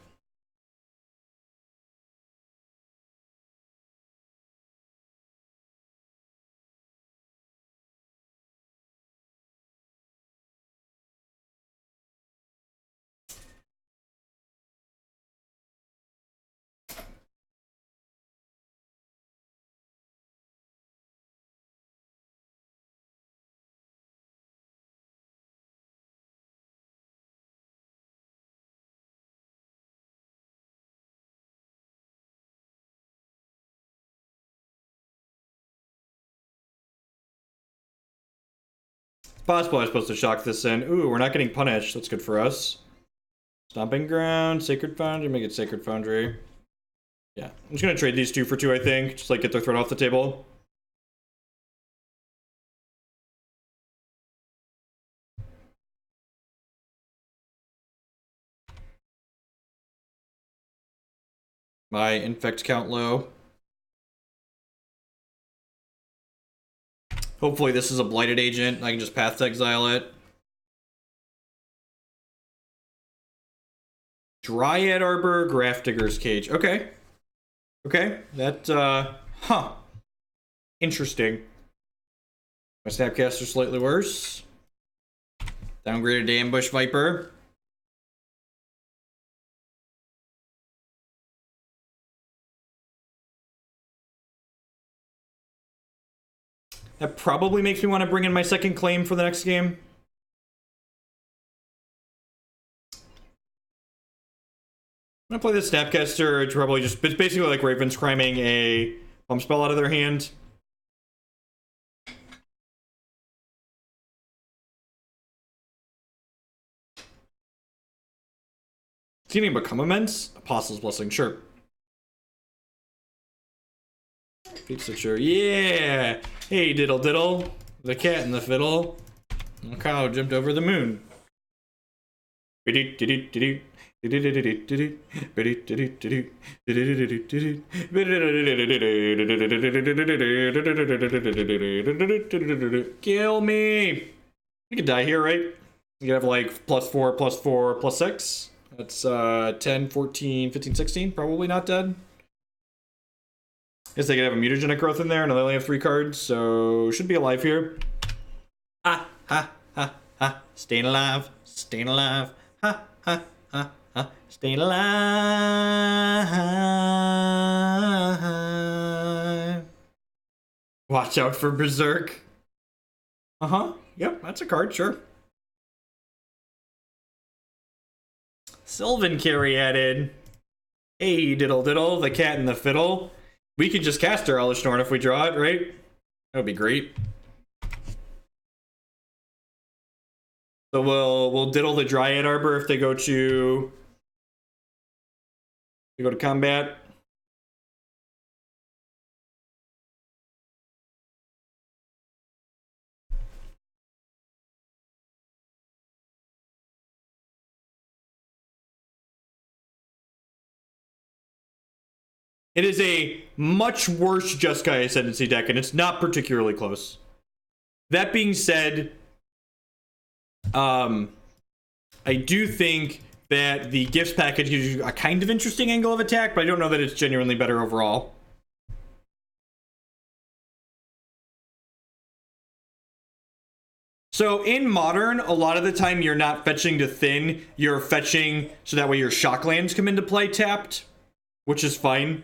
Possible I'm supposed to shock this in. Ooh, we're not getting punished. That's good for us. Stomping Ground, Sacred Foundry, make it Sacred Foundry. Yeah, I'm just gonna trade these 2 for 2, I think. Just like get their threat off the table. My infect count low. Hopefully this is a blighted agent. I can just path to exile it. Dryad Arbor, Grafdigger's Cage. Okay. Okay. That, huh. Interesting. My Snapcaster slightly worse. Downgraded to Ambush Viper. That probably makes me want to bring in my second claim for the next game. I'm gonna play the Snapcaster. It's probably just, it's basically like Ravens criming a pump spell out of their hand. Does he even become immense? Apostle's Blessing, sure. Fatestitcher, yeah! Hey, diddle diddle. The cat and the fiddle. The cow jumped over the moon. Kill me! You could die here, right? You could have like +4, +4, +6. That's 10, 14, 15, 16. Probably not dead. Guess they could have a mutagenic growth in there, and they only have 3 cards, so should be alive here. Ha ha ha ha. Staying alive. Staying alive. Ha ha ha ha. Staying alive. Watch out for Berserk. Uh-huh. Yep, that's a card, sure. Sylvan Caryatid. Hey, diddle diddle, the cat and the fiddle. We can just cast our Elesh Norn if we draw it, right? That would be great. So we'll diddle the Dryad Arbor if they go to combat. It is a much worse Jeskai Ascendancy deck, and it's not particularly close. That being said, I do think that the Gifts package gives you a kind of interesting angle of attack, but I don't know that it's genuinely better overall. So in Modern, a lot of the time you're not fetching to thin, you're fetching so that way your Shocklands come into play tapped, which is fine.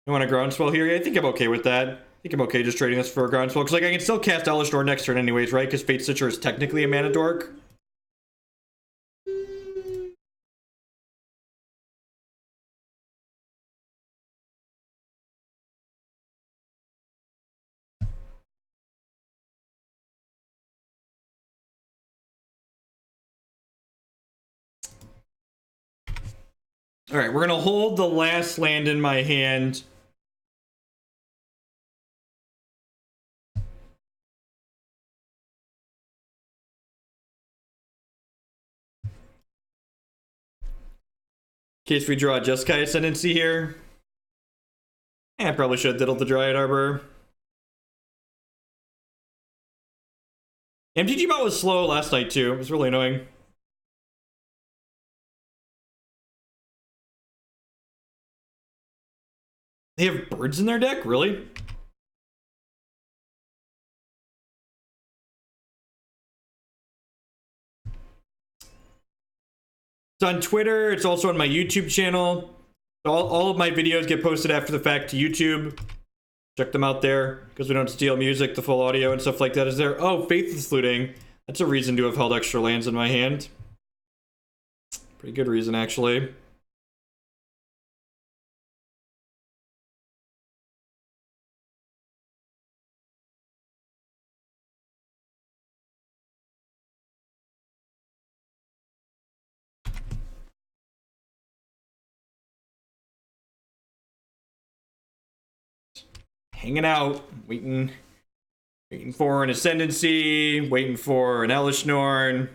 You want a Groundswell here? Yeah, I think I'm okay with that. I think I'm okay just trading this for a Groundswell, because like I can still cast Elesh Norn next turn anyways, right? Because Fatestitcher is technically a mana dork. Alright, we're gonna hold the last land in my hand. In case we draw a Jeskai Ascendancy here. I probably should have diddled the Dryad Arbor. MTG bot was slow last night too. It was really annoying. They have birds in their deck? Really? It's on Twitter. It's also on my YouTube channel. All of my videos get posted after the fact to YouTube. Check them out there, because we don't steal music, the full audio and stuff like that is there. Oh, Faithless Looting. That's a reason to have held extra lands in my hand. Pretty good reason, actually. Hanging out, waiting for an Ascendancy, waiting for an Elesh Norn.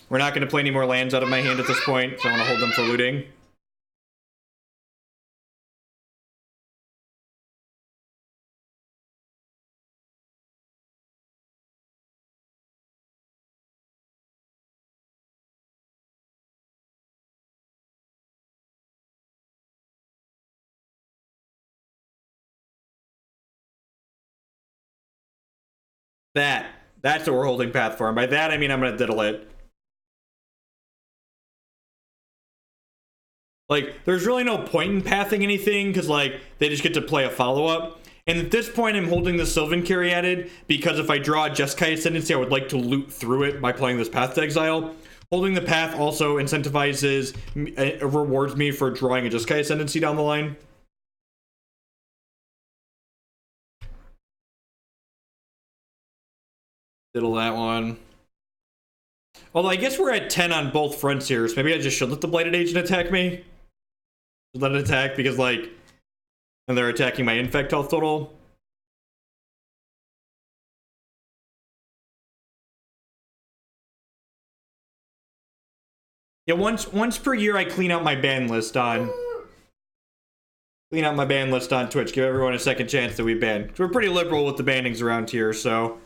We're not going to play any more lands out of my hand at this point, so I want to hold them for looting. That's what we're holding path for. And by that, I mean I'm going to diddle it. Like, there's really no point in pathing anything, because, like, they just get to play a follow-up. And at this point, I'm holding the Sylvan Caryatid, because if I draw a Jeskai Ascendancy, I would like to loot through it by playing this Path to Exile. Holding the path also incentivizes, rewards me for drawing a Jeskai Ascendancy down the line. Diddle that one. Although I guess we're at 10 on both fronts here, so maybe I just should let the Blighted Agent attack me. Just let it attack, because, like, and they're attacking my infect health total. Yeah, once per year I clean out my ban list on Twitch. Give everyone a second chance that we ban. We're pretty liberal with the bannings around here, so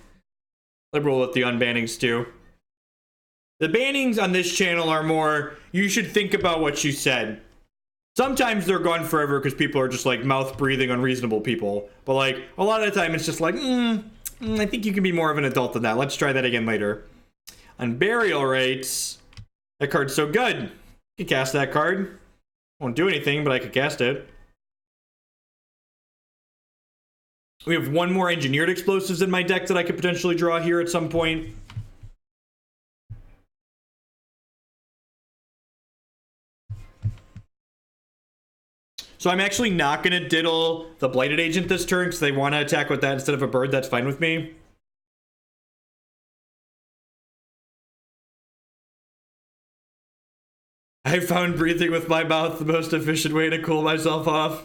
liberal with the unbannings too. The bannings on this channel are more, you should think about what you said. Sometimes they're gone forever because people are just like mouth breathing unreasonable people. But like a lot of the time it's just like, I think you can be more of an adult than that. Let's try that again later. Unburial Rites. That card's so good. You can cast that card. Won't do anything, but I could cast it. We have one more Engineered Explosives in my deck that I could potentially draw here at some point. So I'm actually not going to diddle the Blighted Agent this turn because they want to attack with that instead of a bird. That's fine with me. I found breathing with my mouth the most efficient way to cool myself off.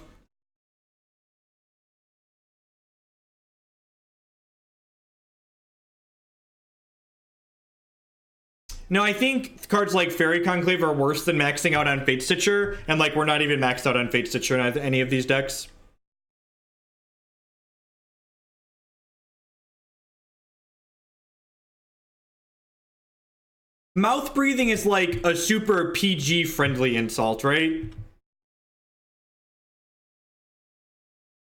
No, I think cards like Fairy Conclave are worse than maxing out on Fatestitcher, and like we're not even maxed out on Fatestitcher in any of these decks. Mouth breathing is like a super PG friendly insult, right?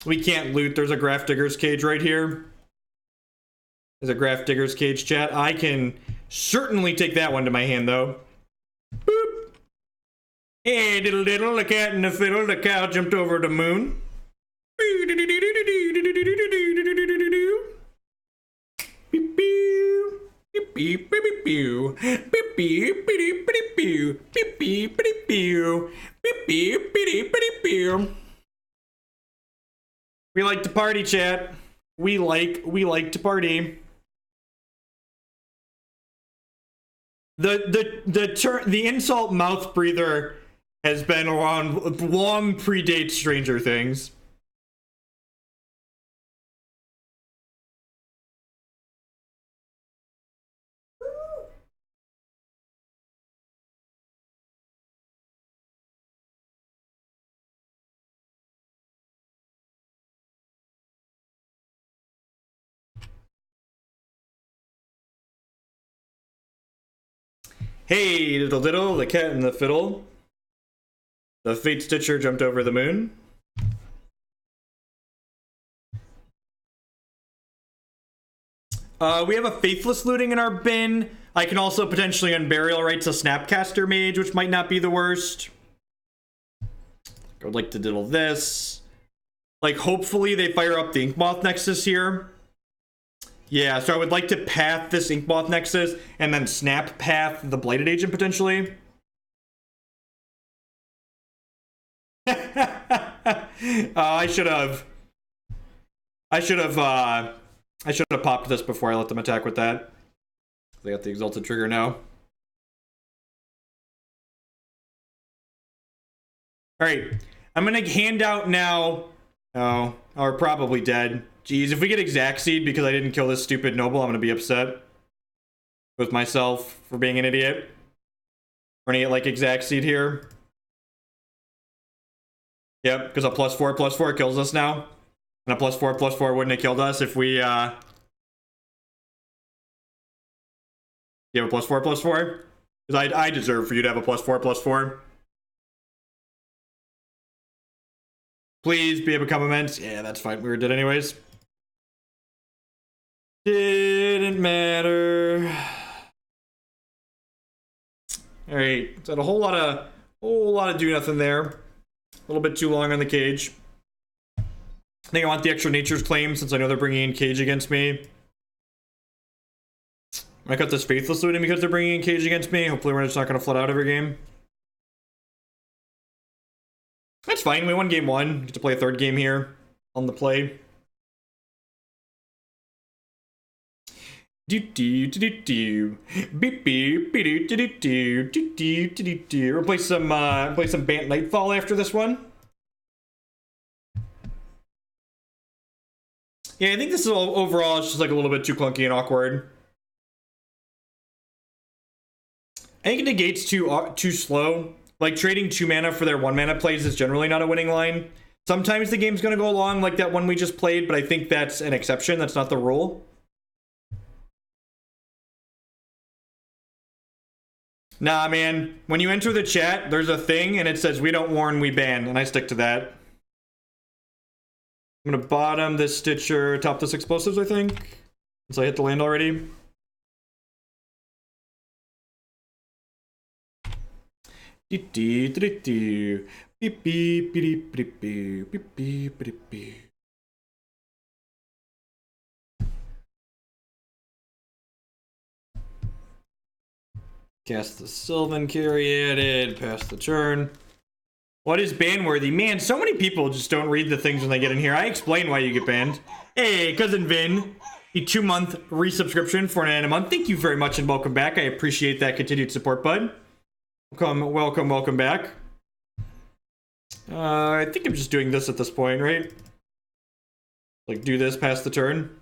We can't loot. There's a Graph Digger's Cage right here. There's a Graph Digger's Cage, chat. I can certainly take that one to my hand, though. Boop. Hey, diddle diddle, the cat and the fiddle, the cow jumped over the moon. We like to party, chat. We like to party. The insult mouth breather has been around long predates Stranger Things. Hey, diddle diddle, the cat and the fiddle. The Fatestitcher jumped over the moon. We have a Faithless Looting in our bin. I can also potentially Unburial Rites a Snapcaster Mage, which might not be the worst. I would like to diddle this. Like, hopefully they fire up the Yawgmoth Nexus here. Yeah, so I would like to path this Yawgmoth Nexus and then snap path the Blighted Agent potentially. I should have popped this before I let them attack with that. They got the Exalted trigger now. Alright, I'm gonna hand out now. Oh, we're probably dead. Jeez, if we get Exact Seed because I didn't kill this stupid noble, I'm gonna be upset with myself for being an idiot. Running it like Exact Seed here. Yep, because a +4/+4 kills us now. And a +4/+4 wouldn't have killed us if we, You have a +4/+4? Because I deserve for you to have a +4/+4. Please be able to comment. Yeah, that's fine. We were dead anyways. Didn't matter. Alright, so a whole lot of do nothing there. A little bit too long on the cage. I think I want the extra Nature's Claim since I know they're bringing in Cage against me. I got this Faithless Looting because they're bringing in Cage against me. Hopefully we're just not going to flood out every game. That's fine. We won game 1. Get to play a third game here on the play. We'll play some Bant Nightfall after this one. Yeah, I think this is overall it's just like a little bit too clunky and awkward. I think it negates too slow. Like trading 2 mana for their 1 mana plays is generally not a winning line. Sometimes the game's gonna go along like that one we just played, but I think that's an exception. That's not the rule. Nah, man. When you enter the chat, there's a thing and it says we don't warn, we ban, and I stick to that. I'm gonna bottom this Stitcher, top this Explosives, I think. Since I hit the land already. Cast the Sylvan Caryatid, pass the turn. What is ban-worthy? Man, so many people just don't read the things when they get in here. I explain why you get banned. Hey, Cousin Vin, the 2-month resubscription for an a month. Thank you very much and welcome back. I appreciate that continued support, bud. Welcome back. I think I'm just doing this at this point, right? Like, do this, pass the turn.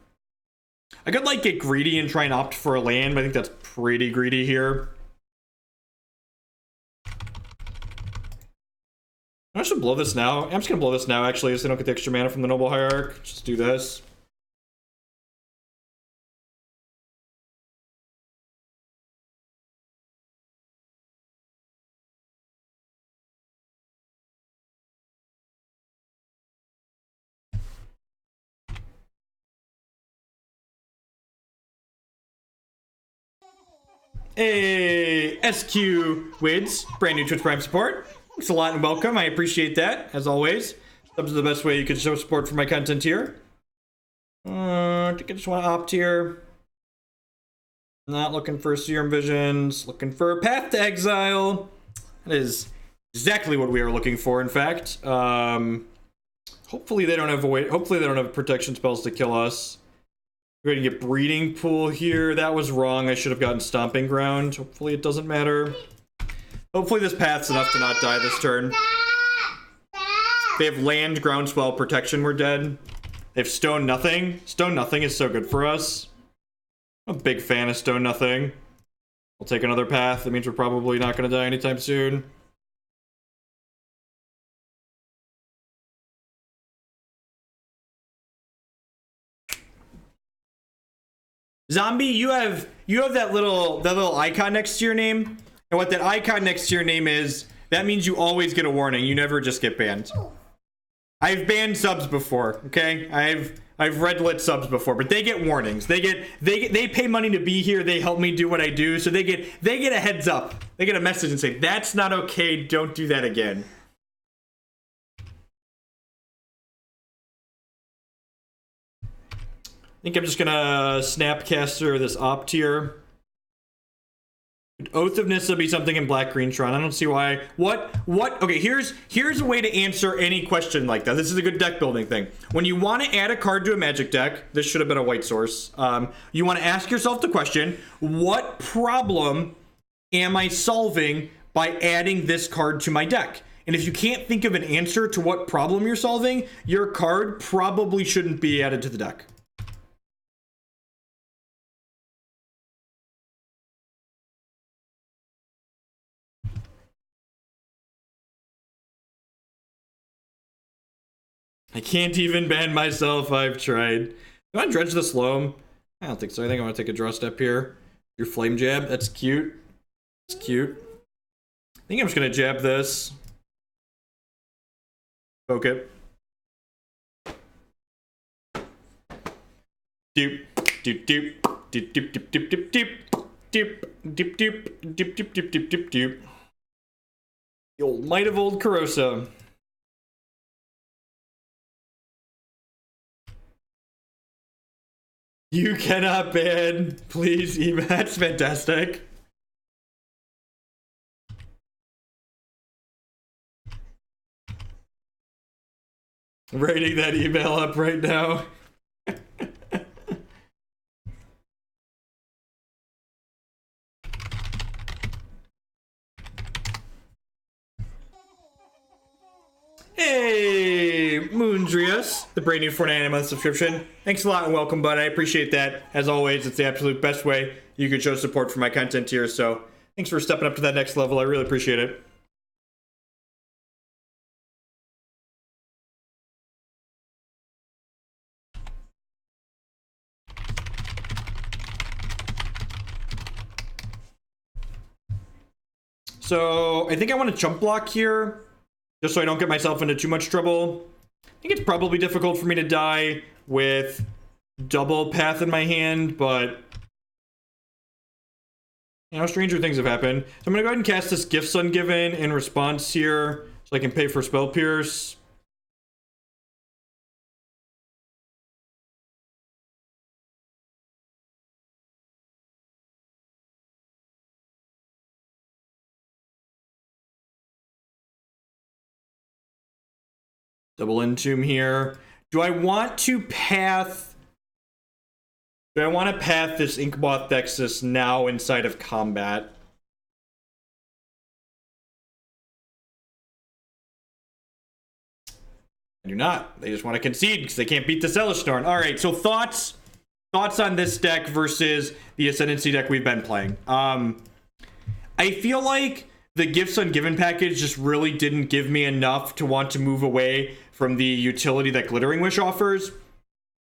I could, like, get greedy and try and opt for a land, but I think that's pretty greedy here. I should blow this now. I'm just gonna blow this now, actually, so I don't get the extra mana from the Noble Hierarch. Just do this. Hey, SQ Wids, brand new Twitch Prime support. Thanks a lot and welcome. I appreciate that, as always. Subs are the best way you can show support for my content here. I think I just want to opt here. Not looking for Serum Visions. Looking for a Path to Exile. That is exactly what we are looking for, in fact. Hopefully they don't have protection spells to kill us. We're going to get Breeding Pool here. That was wrong. I should have gotten Stomping Ground. Hopefully it doesn't matter. Hopefully this path's enough to not die this turn. They have land, groundswell, protection, we're dead. They have Stone Nothing. Stone Nothing is so good for us. I'm a big fan of Stone Nothing. We'll take another path. That means we're probably not going to die anytime soon. Zombie, you have that little icon next to your name. And what that icon next to your name is, that means you always get a warning. You never just get banned. I've banned subs before, okay? I've red lit subs before, but they get warnings. They pay money to be here. They help me do what I do, so they get a heads up. They get a message and say, "That's not okay. Don't do that again." I think I'm just gonna Snapcaster this Opt here. Oath of Nissa will be something in black green Tron. I don't see why. What? Okay, here's a way to answer any question like that. This is a good deck building thing. When you want to add a card to a Magic deck, this should have been a white source. You want to ask yourself the question: what problem am I solving by adding this card to my deck? And if you can't think of an answer to what problem you're solving, your card probably shouldn't be added to the deck. I can't even ban myself. I've tried. Do I want to dredge this Loam? I don't think so. I think I want to take a draw step here. Your flame jab. That's cute. It's cute. I think I'm just going to jab this. Poke it. Doop. Doop. Doop. Doop. Doop. Doop. Doop. Doop. Doop. Doop. Doop. Doop. Doop. Doop. Doop. Doop. Doop. The old might of old Corrosa. You cannot ban, please, email. That's fantastic. I'm writing that email up right now. Hey, Moondrius, the brand new 49-month subscription. Thanks a lot and welcome, bud. I appreciate that. As always, it's the absolute best way you can show support for my content here. So thanks for stepping up to that next level. I really appreciate it. So I think I want to jump block here, just so I don't get myself into too much trouble. I think it's probably difficult for me to die with double path in my hand, but you know, stranger things have happened. So I'm gonna go ahead and cast this Gifts Ungiven in response here, so I can pay for Spell Pierce. Double Entomb here. Do I want to path this Inkmoth Dexus now inside of combat? I do not. They just want to concede because they can't beat the Elesh Norn. Alright, so thoughts on this deck versus the Ascendancy deck we've been playing. I feel like the Gifts Ungiven package just really didn't give me enough to want to move away from the utility that Glittering Wish offers.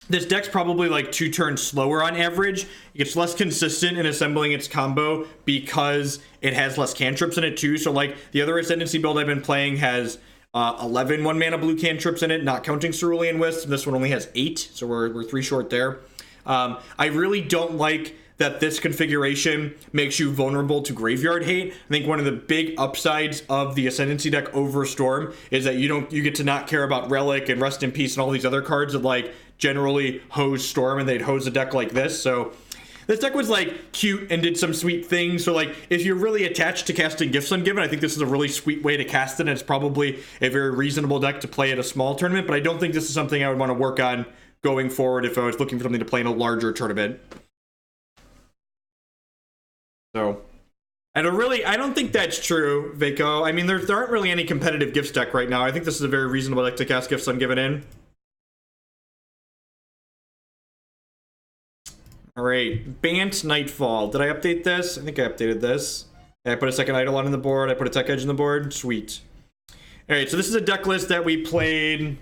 This deck's probably like 2 turns slower on average. It gets less consistent in assembling its combo because it has less cantrips in it too. So like the other Ascendancy build I've been playing has 11 1-mana blue cantrips in it, not counting Cerulean Wisps. This one only has 8, so we're 3 short there. I really don't like that this configuration makes you vulnerable to graveyard hate. I think one of the big upsides of the Ascendancy deck over Storm is that you get to not care about Relic and Rest in Peace and all these other cards that like generally hose Storm, and they'd hose a deck like this. So this deck was like cute and did some sweet things. So like if you're really attached to casting Gifts Ungiven, I think this is a really sweet way to cast it, and it's probably a very reasonable deck to play at a small tournament, but I don't think this is something I would want to work on going forward if I was looking for something to play in a larger tournament. So, I don't think that's true, Vico. I mean, there aren't really any competitive Gifts deck right now. I think this is a very reasonable deck to cast Gifts Ungiven in. Alright, Bant Nightfall. Did I update this? I think I updated this. I put a second Eidolon on the board. I put a Tech Edge on the board. Sweet. Alright, so this is a deck list that we played